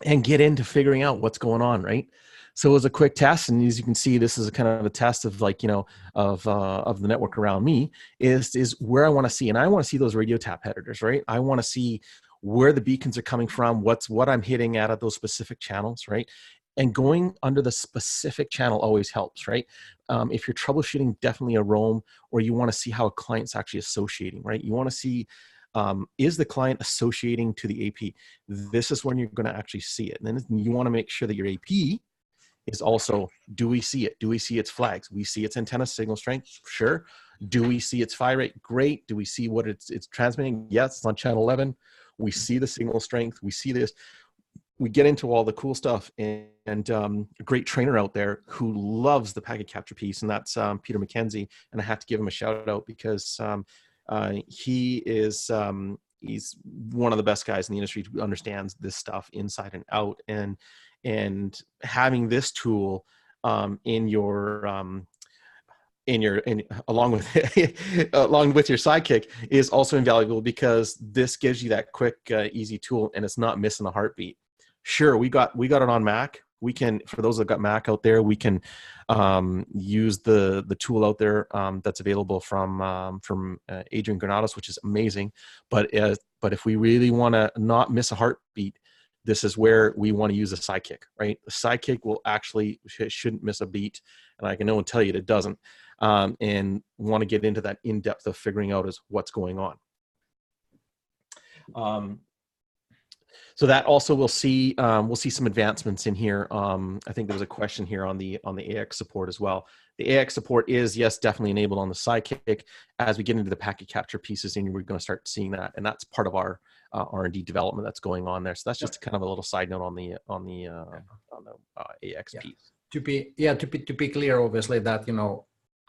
and get into figuring out what's going on, right? So it was a quick test, and as you can see, this is a kind of a test of of the network around me is where I want to see, and I want to see those radio tap editors, right? I want to see where the beacons are coming from, what I'm hitting at those specific channels, right? And going under the specific channel always helps, right? If you're troubleshooting definitely a roam, or you want to see how a client's actually associating, right? You want to see, is the client associating to the AP? This is when you're going to actually see it. And then you want to make sure that your AP is also, do we see it? Do we see its flags? We see its antenna signal strength? Sure. Do we see its phi rate? Great. Do we see what it's transmitting? Yes, it's on channel 11. We see the signal strength. We see this. We get into all the cool stuff, and a great trainer out there who loves the packet capture piece, and that's Peter McKenzie. And I have to give him a shout out because he's one of the best guys in the industry who understands this stuff inside and out. And having this tool along with your Sidekick is also invaluable, because this gives you that quick, easy tool, and it's not missing a heartbeat. Sure, we got it on Mac. We can, for those that got Mac out there, we can use the tool out there that's available from Adrian Granados, which is amazing. But if we really want to not miss a heartbeat, this is where we want to use a Sidekick, right? The Sidekick shouldn't miss a beat, and I can know and tell you it doesn't. And want to get into that in depth of figuring out what's going on. So that also we'll see some advancements in here. I think there was a question here on the AX support as well. The AX support is, yes, definitely enabled on the Sidekick. As we get into the packet capture pieces, and we're going to start seeing that, and that's part of our R&D development that's going on there. So that's just kind of a little side note on the AX piece. To be clear, obviously that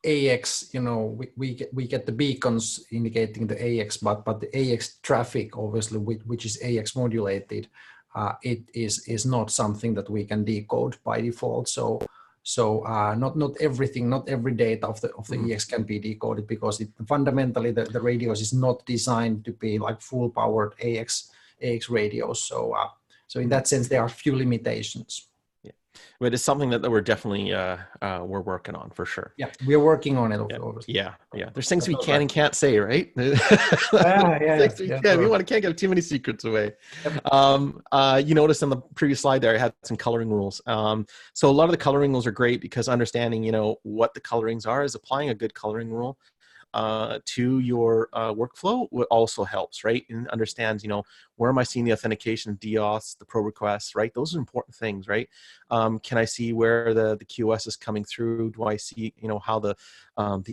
AX, we get the beacons indicating the AX, but the AX traffic, obviously, which is AX modulated, it is not something that we can decode by default. So not everything, not every data of the EX can be decoded, because fundamentally the radios is not designed to be like full powered AX radios. So in that sense, there are few limitations. But it's something that we're definitely we're working on for sure. Yeah, we're working on it. Obviously. Yeah. There's things we can and can't say, right? We can't give too many secrets away. Yep. You noticed on the previous slide there, I had some coloring rules. So a lot of the coloring rules are great, because understanding what the colorings are is applying a good coloring rule to your workflow also helps, right? And understands, where am I seeing the authentication, DOS, the pro requests, right? Those are important things, right? Can I see where the QoS is coming through? Do I see, how the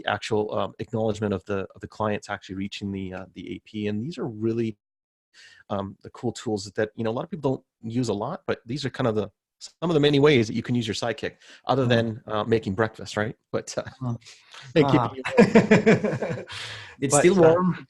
actual acknowledgement of the client's actually reaching the AP? And these are really the cool tools that a lot of people don't use a lot, but these are kind of some of the many ways that you can use your Sidekick, other than making breakfast, right? But and keeping you warm. It's But, still warm.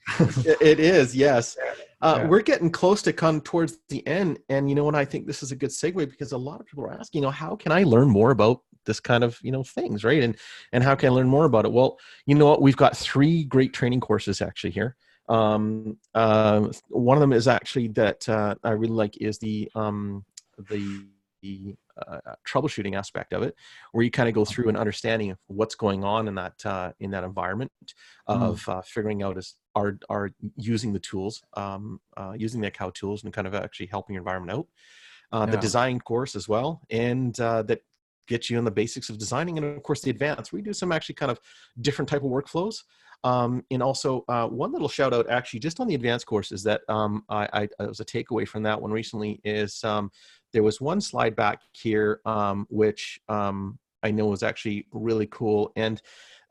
it is, yes. Yeah. We're getting close to come towards the end, and you know what? I think this is a good segue because a lot of people are asking, how can I learn more about this kind of things, right? And how can I learn more about it? Well, you know what? We've got 3 great training courses actually here. One of them is actually that I really like is the troubleshooting aspect of it, where you kind of go through an understanding of what's going on in that environment of figuring out are using the tools, using the Ekahau tools, and kind of actually helping your environment out. The design course as well, and that gets you in the basics of designing, and of course the advanced. We do some actually kind of different type of workflows. And also one little shout out actually just on the advanced course is that I was a takeaway from that one recently is there was one slide back here which I know was actually really cool. And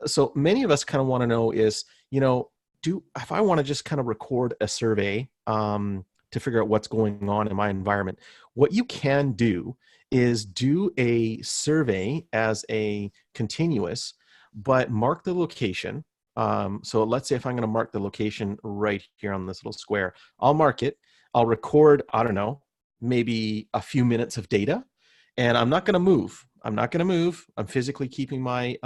so many of us kind of want to know is, if I want to just kind of record a survey to figure out what's going on in my environment, what you can do is do a survey as a continuous, but mark the location. So let's say if I'm going to mark the location right here on this little square, I'll mark it. I'll record, I don't know, maybe a few minutes of data, and I'm not going to move. I'm physically keeping my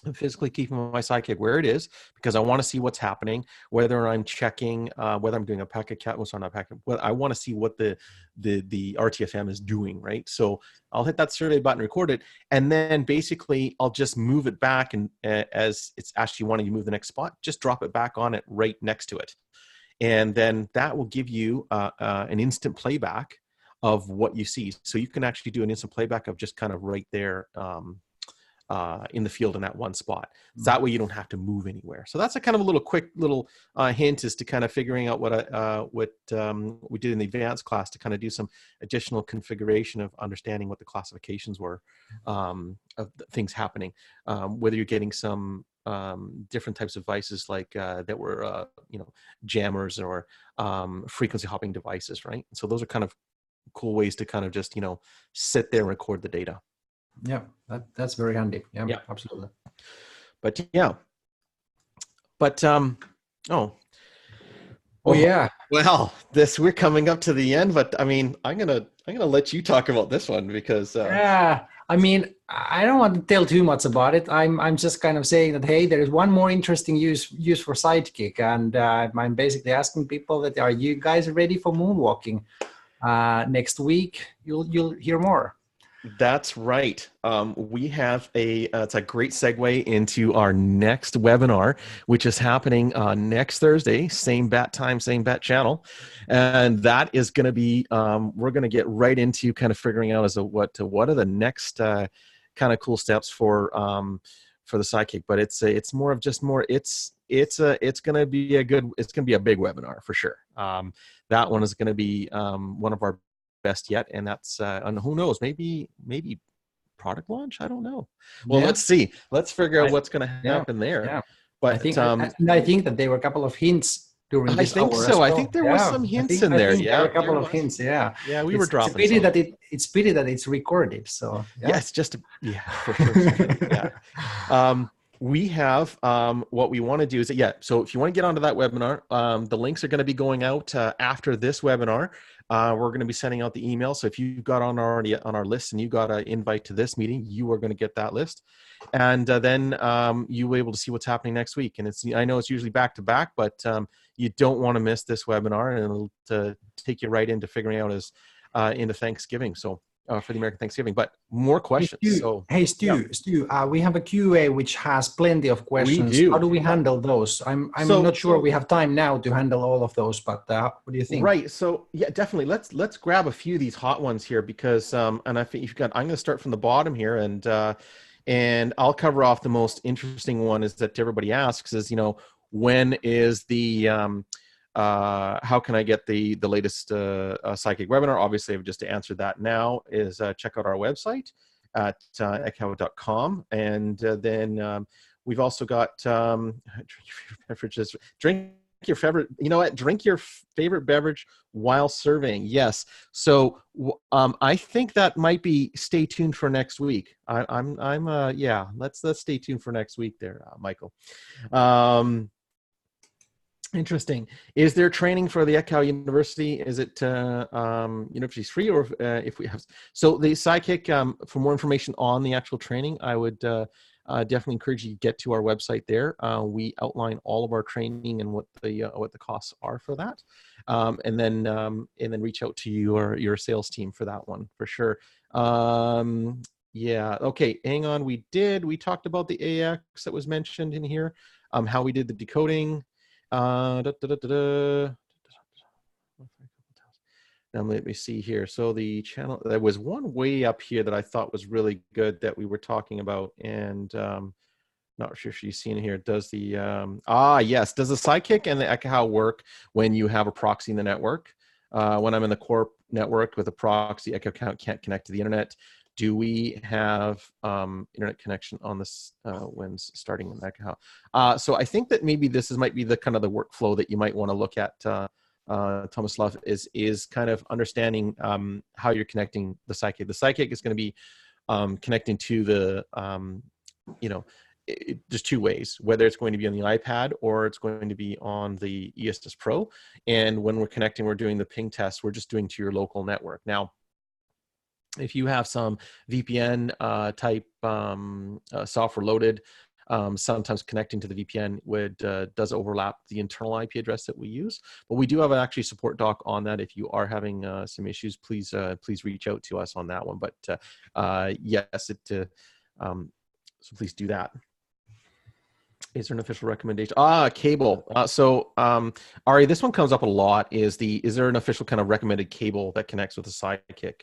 Sidekick where it is because I want to see what's happening, whether I'm checking, whether I'm doing a packet cat, well, sorry, not packet, well, I want to see what the RTFM is doing, right? So I'll hit that survey button, record it, and then basically I'll just move it back, and as it's actually wanting to move the next spot, just drop it back on it right next to it. And then that will give you an instant playback of what you see. So you can actually do an instant playback of just kind of right there in the field in that one spot. So that way you don't have to move anywhere. So that's a kind of a little quick little hint as to kind of figuring out what we did in the advanced class to kind of do some additional configuration of understanding what the classifications were of the things happening, whether you're getting some different types of devices like that were jammers or frequency hopping devices, right? So those are kind of cool ways to kind of just sit there and record the data. Yeah, that's very handy. Yeah, absolutely. But yeah. Well, we're coming up to the end, but I mean, I'm gonna let you talk about this one because I mean, I don't want to tell too much about it. I'm just kind of saying that, hey, there is one more interesting use for Sidekick, and I'm basically asking people that, are you guys ready for moonwalking? Next week, you'll hear more. That's right. We have it's a great segue into our next webinar, which is happening next Thursday, same bat time, same bat channel. And that is going to be, we're going to get right into kind of figuring out what are the next kind of cool steps for the Sidekick. But it's more of just more, it's going to be it's going to be a big webinar for sure. That one is going to be one of our best yet, and that's and who knows, maybe product launch, I don't know. Well, let's see, let's figure out what's going to happen there. But I think that there were a couple of hints during this hour. So I think there was some hints in there. There were a couple of hints. We were dropping. It's pity that it's recorded. So yes, just for sure. We have what we want to do is so if you want to get onto that webinar, the links are going to be going out after this webinar. We're going to be sending out the email. So if you got already on our list and you got an invite to this meeting, you are going to get that list. And then you will be able to see what's happening next week. And I know it's usually back to back, but you don't want to miss this webinar, and it'll take you right into figuring out into Thanksgiving. So for the American Thanksgiving, but more questions. Hey, Stu, we have a QA which has plenty of questions. We do. How do we handle those? I'm not sure we have time now to handle all of those, but what do you think? Right. So yeah, definitely. Let's grab a few of these hot ones here because and I think I'm going to start from the bottom here, and I'll cover off the most interesting one is that everybody asks is when is the how can I get the latest Sidekick webinar? Obviously, I've just answered that now is check out our website at ekahau.com. And then we've also got beverages, drinking your favorite, you know what, drink your favorite beverage while surveying. Yes. So I think that might be stay tuned for next week. Yeah, let's stay tuned for next week there, Michael. Interesting. Is there training for the Ekahau University? Is it university's free, or if we have? So the Sidekick, for more information on the actual training, I would definitely encourage you to get to our website there. We outline all of our training and what the costs are for that, and then reach out to your sales team for that one for sure. Yeah. Okay. Hang on. We talked about the AX that was mentioned in here. How we did the decoding. Now let me see here. So the channel, there was one way up here that I thought was really good that we were talking about, and not sure if you've seen it here. Does the yes, does the Sidekick and the Ekahau work when you have a proxy in the network? When I'm in the core network with a proxy, Ekahau can't connect to the internet. Do we have internet connection on this when starting in Ekahau? So I think that maybe might be the kind of the workflow that you might want to look at, Tomislav, is kind of understanding how you're connecting the Sidekick. The Sidekick is going to be connecting to the, there's two ways, whether it's going to be on the iPad or it's going to be on the ESS Pro. And when we're connecting, we're doing the ping test. We're just doing to your local network. Now, if you have some VPN type software loaded, sometimes connecting to the VPN does overlap the internal IP address that we use. But we do have an actually support doc on that. If you are having some issues, please reach out to us on that one. But yes, so please do that. Is there an official recommendation? Cable. So Ari, this one comes up a lot. Is there an official kind of recommended cable that connects with the Sidekick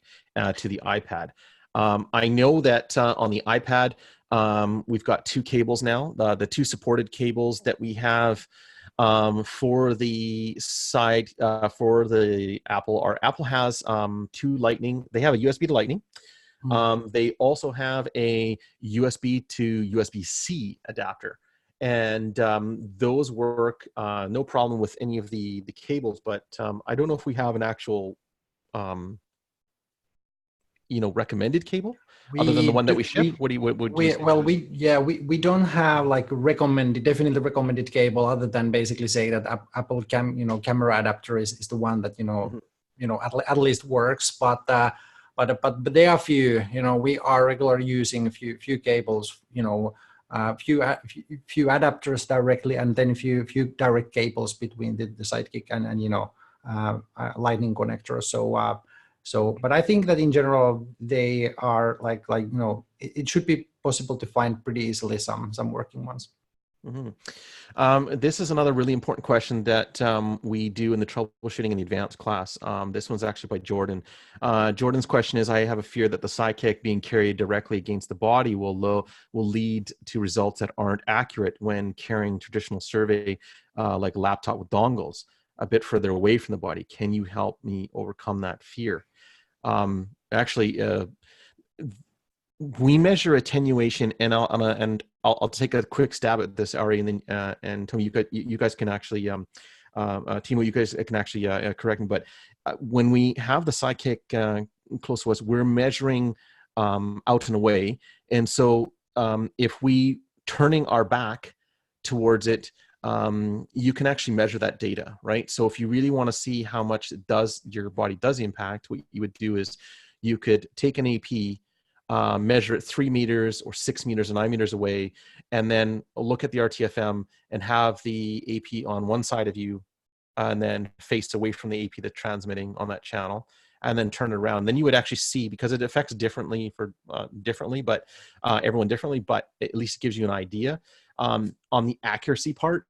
to the iPad? I know that on the iPad, we've got two cables now. The two supported cables that we have for the for the Apple Apple has two Lightning. They have a USB to Lightning. They also have a USB to USB-C adapter. And those work no problem with any of the cables, but I don't know if we have an actual, recommended cable other than the one that we ship. We don't have like definitely recommended cable other than basically say that Apple camera adapter is the one that at least works, but there are a few. We are regularly using a few cables. Few adapters directly, and then a few direct cables between the Sidekick and Lightning connectors. But I think that in general they are it should be possible to find pretty easily some working ones. Mm-hmm. This is another really important question that we do in the troubleshooting in the advanced class. This one's actually by Jordan. Jordan's question is, I have a fear that the Sidekick being carried directly against the body will lead to results that aren't accurate when carrying traditional survey like a laptop with dongles a bit further away from the body. Can you help me overcome that fear? We measure attenuation, and I'll take a quick stab at this, Ari, and then and Tony, you guys can actually Timo, you guys can actually correct me. But when we have the Sidekick close to us, we're measuring out and away, and so if we turning our back towards it, you can actually measure that data, right? So if you really want to see how much your body does impact, what you would do is you could take an AP. Measure it 3 meters or 6 meters or 9 meters away, and then look at the RTFM and have the AP on one side of you and then face away from the AP that's transmitting on that channel, and then turn it around. Then you would actually see, because it affects differently for but everyone differently, but at least it gives you an idea. On the accuracy part,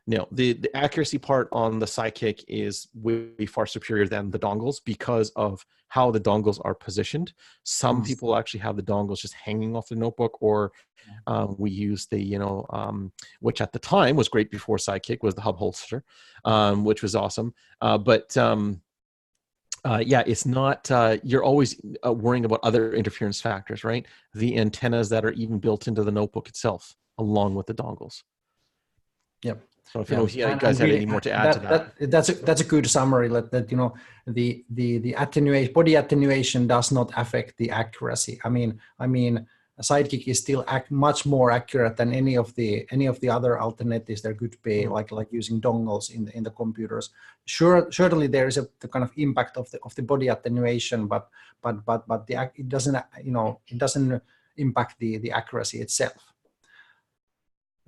no, the accuracy part on the Sidekick is way far superior than the dongles because of how the dongles are positioned. Some people actually have the dongles just hanging off the notebook, or we use the, which at the time was great before Sidekick, was the hub holster, which was awesome. Yeah, it's not, you're always worrying about other interference factors, right? The antennas that are even built into the notebook itself, along with the dongles. Yep. So if you guys had any more to add to that. That's a good summary. That you know, the body attenuation does not affect the accuracy. I mean, Sidekick is still much more accurate than any of the other alternatives there could be, like using dongles in the computers. Certainly there is the kind of impact of the body attenuation, but it doesn't, you know, it doesn't impact the accuracy itself.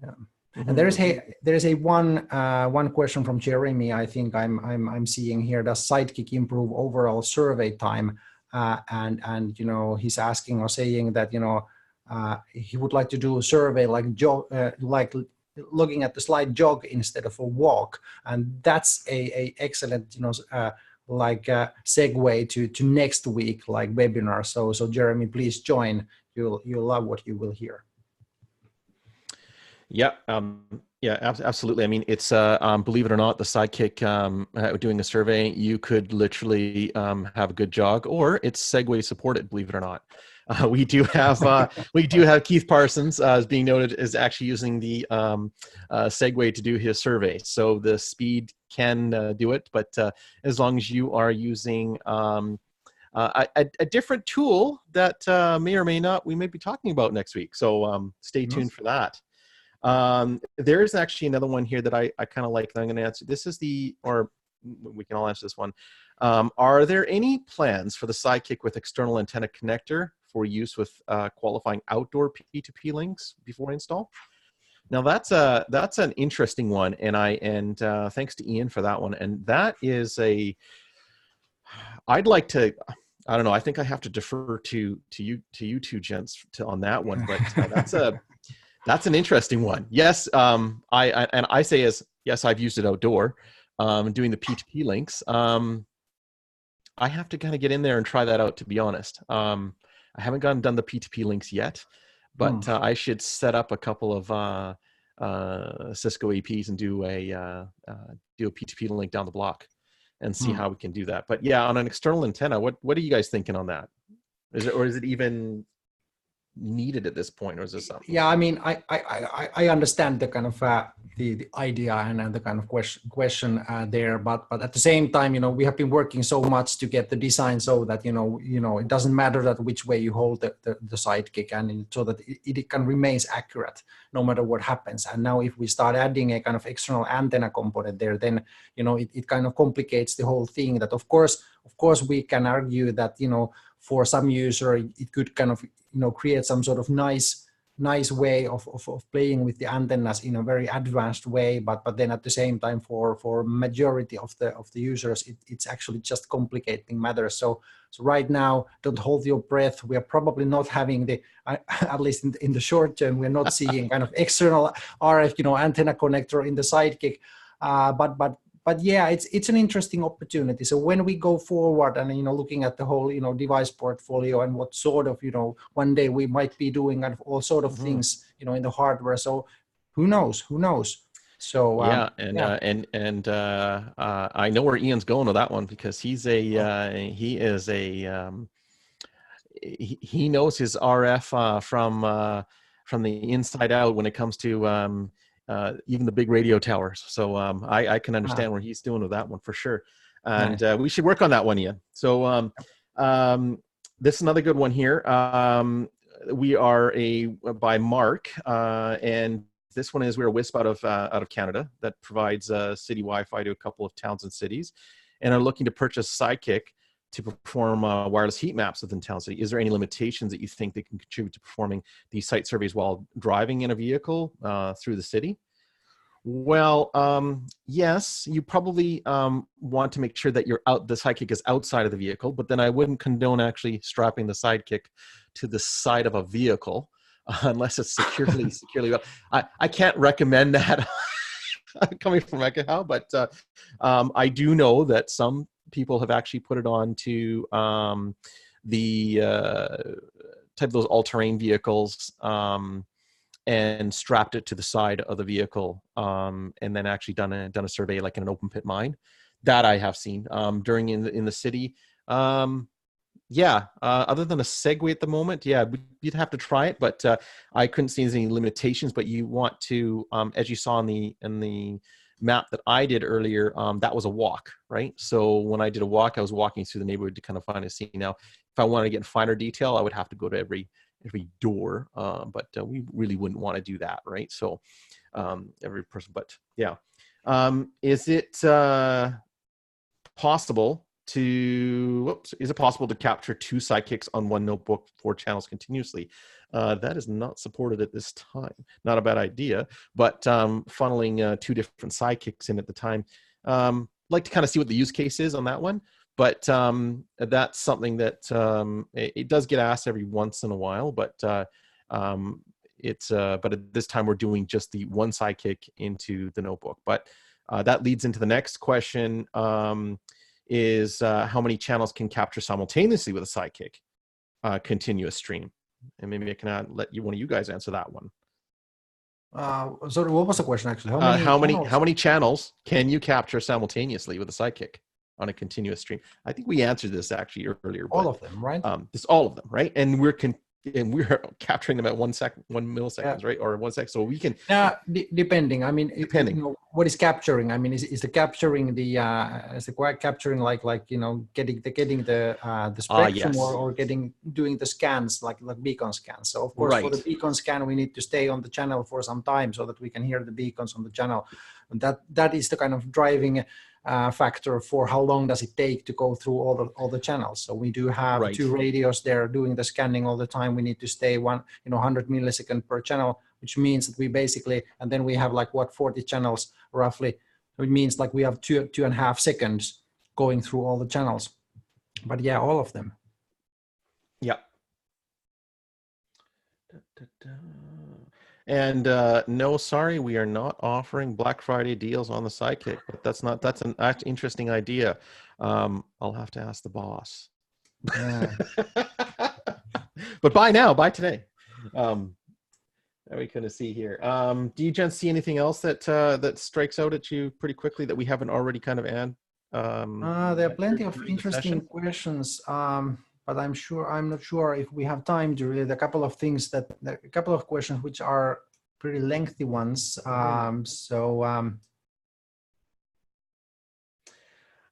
Yeah. And there is a one question from Jeremy. I think I'm seeing here. Does Sidekick improve overall survey time? And you know, he's asking or saying that, you know, he would like to do a survey like looking at the slide jog instead of a walk, and that's a excellent, you know, segue to next week like webinar. So Jeremy, please join. You'll love what you will hear. Yeah, absolutely. I mean, it's believe it or not, the Sidekick doing a survey, you could literally have a good jog, or it's Segway supported. Believe it or not, we do have Keith Parsons, as being noted, is actually using the Segway to do his survey. So the speed can do it, but as long as you are using a different tool that may or may not we may be talking about next week. So stay tuned for that. There is actually another one here that I kind of like that I'm going to answer. This is or we can all answer this one. Are there any plans for the Sidekick with external antenna connector for use with qualifying outdoor P2P links before install? Now that's an interesting one, and thanks to Ian for that one. And that is I'd like to. I don't know. I think I have to defer to you two gents on that one, but that's an interesting one. Yes, I say yes, I've used it outdoor, doing the P2P links. I have to kind of get in there and try that out, to be honest. I haven't done the P2P links yet, but I should set up a couple of Cisco APs and do a P2P link down the block and see how we can do that. But yeah, on an external antenna, what are you guys thinking on that? Is it even needed at this point, or is this something? Yeah, I mean, I understand the kind of the idea and the kind of question there, but at the same time, you know, we have been working so much to get the design so that you know it doesn't matter that which way you hold the Sidekick, and so that it can remains accurate no matter what happens. And now if we start adding a kind of external antenna component there, then you know it kind of complicates the whole thing. That of course we can argue that, you know, for some user it could kind of, you know, create some sort of nice way of playing with the antennas in a very advanced way, but then at the same time for majority of the users it's actually just complicating matters. So right now, don't hold your breath. We are probably not having the at least in the short term, we're not seeing kind of external RF, you know, antenna connector in the Sidekick, but yeah, it's an interesting opportunity. So when we go forward and, you know, looking at the whole, you know, device portfolio and what sort of, you know, one day we might be doing kind of all sort of things, you know, in the hardware. So who knows? So I know where Ian's going with that one, because he knows his RF from the inside out when it comes to even the big radio towers. So I can understand where he's doing with that one for sure. And we should work on that one, Ian. So this is another good one here. We are by Mark, and this one is we're a WISP out of Canada that provides city Wi-Fi to a couple of towns and cities, and are looking to purchase Sidekick to perform wireless heat maps within town city. Is there any limitations that you think that can contribute to performing these site surveys while driving in a vehicle through the city? Well, yes, you probably want to make sure that the Sidekick is outside of the vehicle, but then I wouldn't condone actually strapping the Sidekick to the side of a vehicle unless it's securely well. I can't recommend that coming from Ekahau, but I do know that some people have actually put it on to the type of those all-terrain vehicles and strapped it to the side of the vehicle, and then actually done a survey like in an open pit mine. That I have seen during in the city. Yeah, other than a segue at the moment, yeah, you'd have to try it, but I couldn't see any limitations. But you want to, as you saw in the map that I did earlier, that was a walk, right? So when I did a walk, I was walking through the neighborhood to kind of find a scene. Now, if I wanted to get in finer detail, I would have to go to every door, but we really wouldn't want to do that, right? So every person, but yeah, is it possible to capture 2 sidekicks on one notebook, 4 channels continuously? That is not supported at this time. Not a bad idea, but funneling 2 different sidekicks in at the time. Like to kind of see what the use case is on that one, but that's something that it does get asked every once in a while, but but at this time we're doing just the 1 sidekick into the notebook. But that leads into the next question. Is how many channels can capture simultaneously with a sidekick continuous stream? And maybe I can let one of you guys answer that one. Sorry, what was the question actually? How many channels can you capture simultaneously with a sidekick on a continuous stream? I think we answered this actually earlier. All of them, right? It's all of them, right? And we're capturing them at 1 milliseconds, right? Or 1 second. So we can. Depending. I mean, depending. You know, what is capturing? I mean, is the capturing the capturing like getting the spectrum, yes. or doing the scans like beacon scans? So of course, right. For the beacon scan, we need to stay on the channel for some time so that we can hear the beacons on the channel. And that is the kind of driving factor for how long does it take to go through all the channels. So we do have right. 2 radios there doing the scanning all the time. We need to stay 100 milliseconds per channel, which means that we basically, and then we have 40 channels roughly. So it means we have 2.5 seconds going through all the channels. But yeah, all of them. Yeah. And no, sorry, we are not offering Black Friday deals on the Sidekick, but that's an interesting idea. I'll have to ask the boss. Yeah. But buy today. We couldn't see here. Do you gents see anything else that strikes out at you pretty quickly that we haven't already kind of there are plenty of interesting questions. But I'm not sure if we have time to read a couple of questions which are pretty lengthy ones. So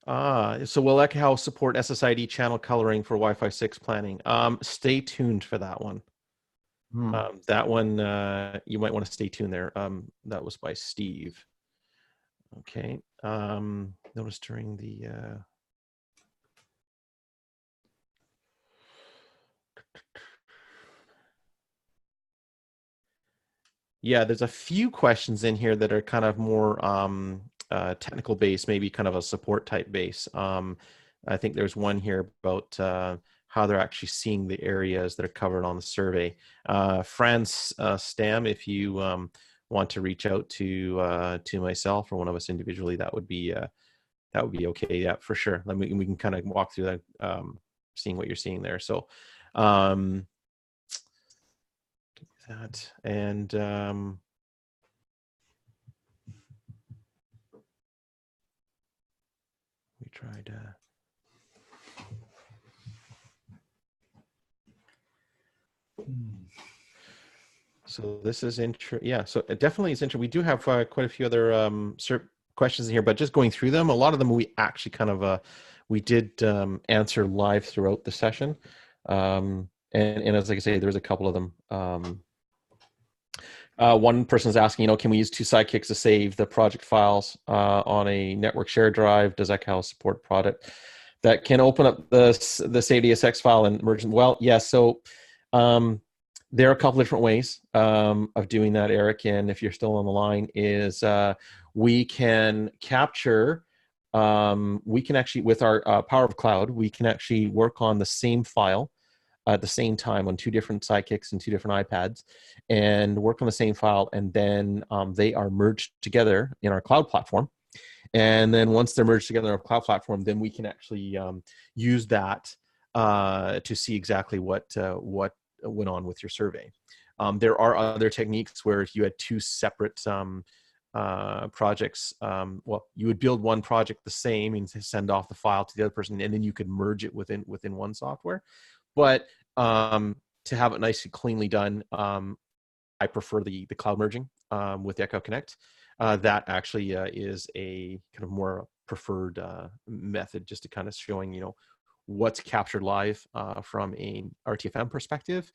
will Ekahau support SSID channel coloring for Wi-Fi 6 planning? Stay tuned for that one. That one, you might want to stay tuned there. That was by Steve. Okay. Notice during the... Yeah, there's a few questions in here that are kind of more technical based, maybe kind of a support type base. I think there's one here about how they're actually seeing the areas that are covered on the survey. Franz Stam, if you want to reach out to myself or one of us individually, that would be okay. Yeah, for sure. We can kind of walk through that, seeing what you're seeing there. So. That and we tried so this is yeah, so it definitely is interesting. We do have quite a few other questions in here, but just going through them, a lot of them we actually kind of we did answer live throughout the session, and as I say, there's a couple of them. One person's asking, can we use 2 sidekicks to save the project files on a network share drive? Does Ekahau support product that can open up the save DSX file and merge them? Well, yes. So there are a couple different ways of doing that, Eric. And if you're still on the line, is we can capture. We can actually, with our Power of Cloud, we can actually work on the same file at the same time on 2 different sidekicks and 2 different iPads, and work on the same file, and then they are merged together in our cloud platform. And then once they're merged together in our cloud platform, then we can actually use that to see exactly what went on with your survey. There are other techniques where if you had 2 separate projects. Well, you would build one project the same and send off the file to the other person, and then you could merge it within one software. But to have it nicely, cleanly done, I prefer the cloud merging with Ekahau Connect. That actually is a kind of more preferred method, just to kind of showing, what's captured live from a RTFM perspective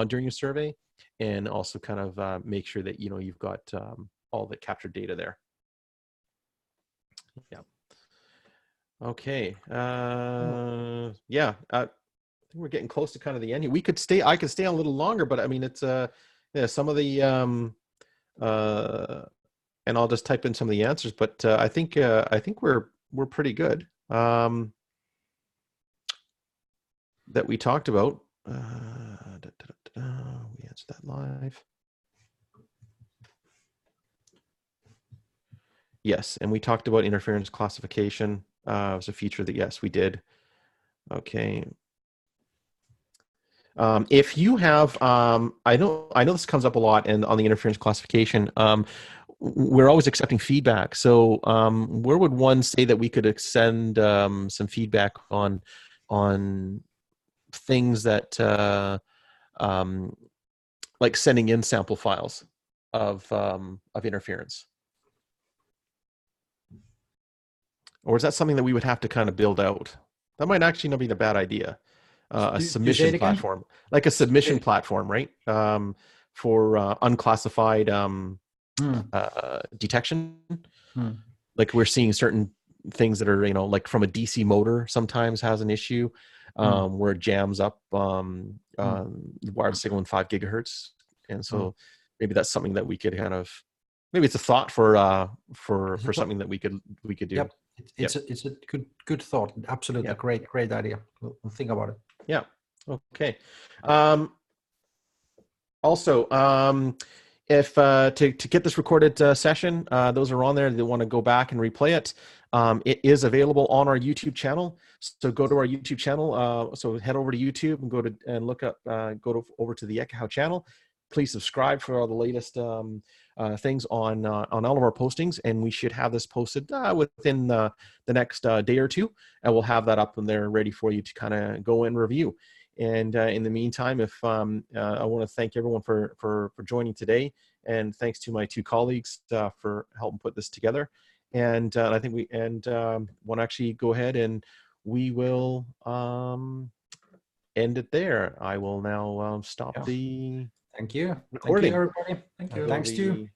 during your survey, and also kind of make sure that you've got all the captured data there. Yeah. Okay. Yeah. I think we're getting close to kind of the end. I could stay on a little longer, but I mean, it's yeah, some of the and I'll just type in some of the answers. But I think we're pretty good. That we talked about. We answered that live. Yes, and we talked about interference classification. It was a feature that, yes, we did. Okay. If you have, I know this comes up a lot, and on the interference classification, we're always accepting feedback. So where would one say that we could send some feedback on things that like sending in sample files of interference? Or is that something that we would have to kind of build out? That might actually not be a bad idea. A submission platform, like a submission platform, right? For unclassified detection. Like we're seeing certain things that are, like from a DC motor sometimes has an issue where it jams up the wired signal in 5 gigahertz. And so maybe that's something that we could kind of, maybe it's a thought for something that we could do. Yep. It's a good thought. Absolutely. Yep. Great idea. We'll think about it. Yeah. Okay. Also, if to get this recorded session, those are on there, they want to go back and replay it. It is available on our YouTube channel. So go to our YouTube channel. So head over to YouTube and look up, over to the Ekahau channel. Please subscribe for all the latest things on all of our postings, and we should have this posted within the next day or two, and we'll have that up in there ready for you to kind of go and review. And in the meantime, if I want to thank everyone for joining today, and thanks to my 2 colleagues for helping put this together. And I think we want to actually go ahead and we will end it there. I will now stop the Thank you. recording. Thank you, everybody. Thank you. Thanks to you.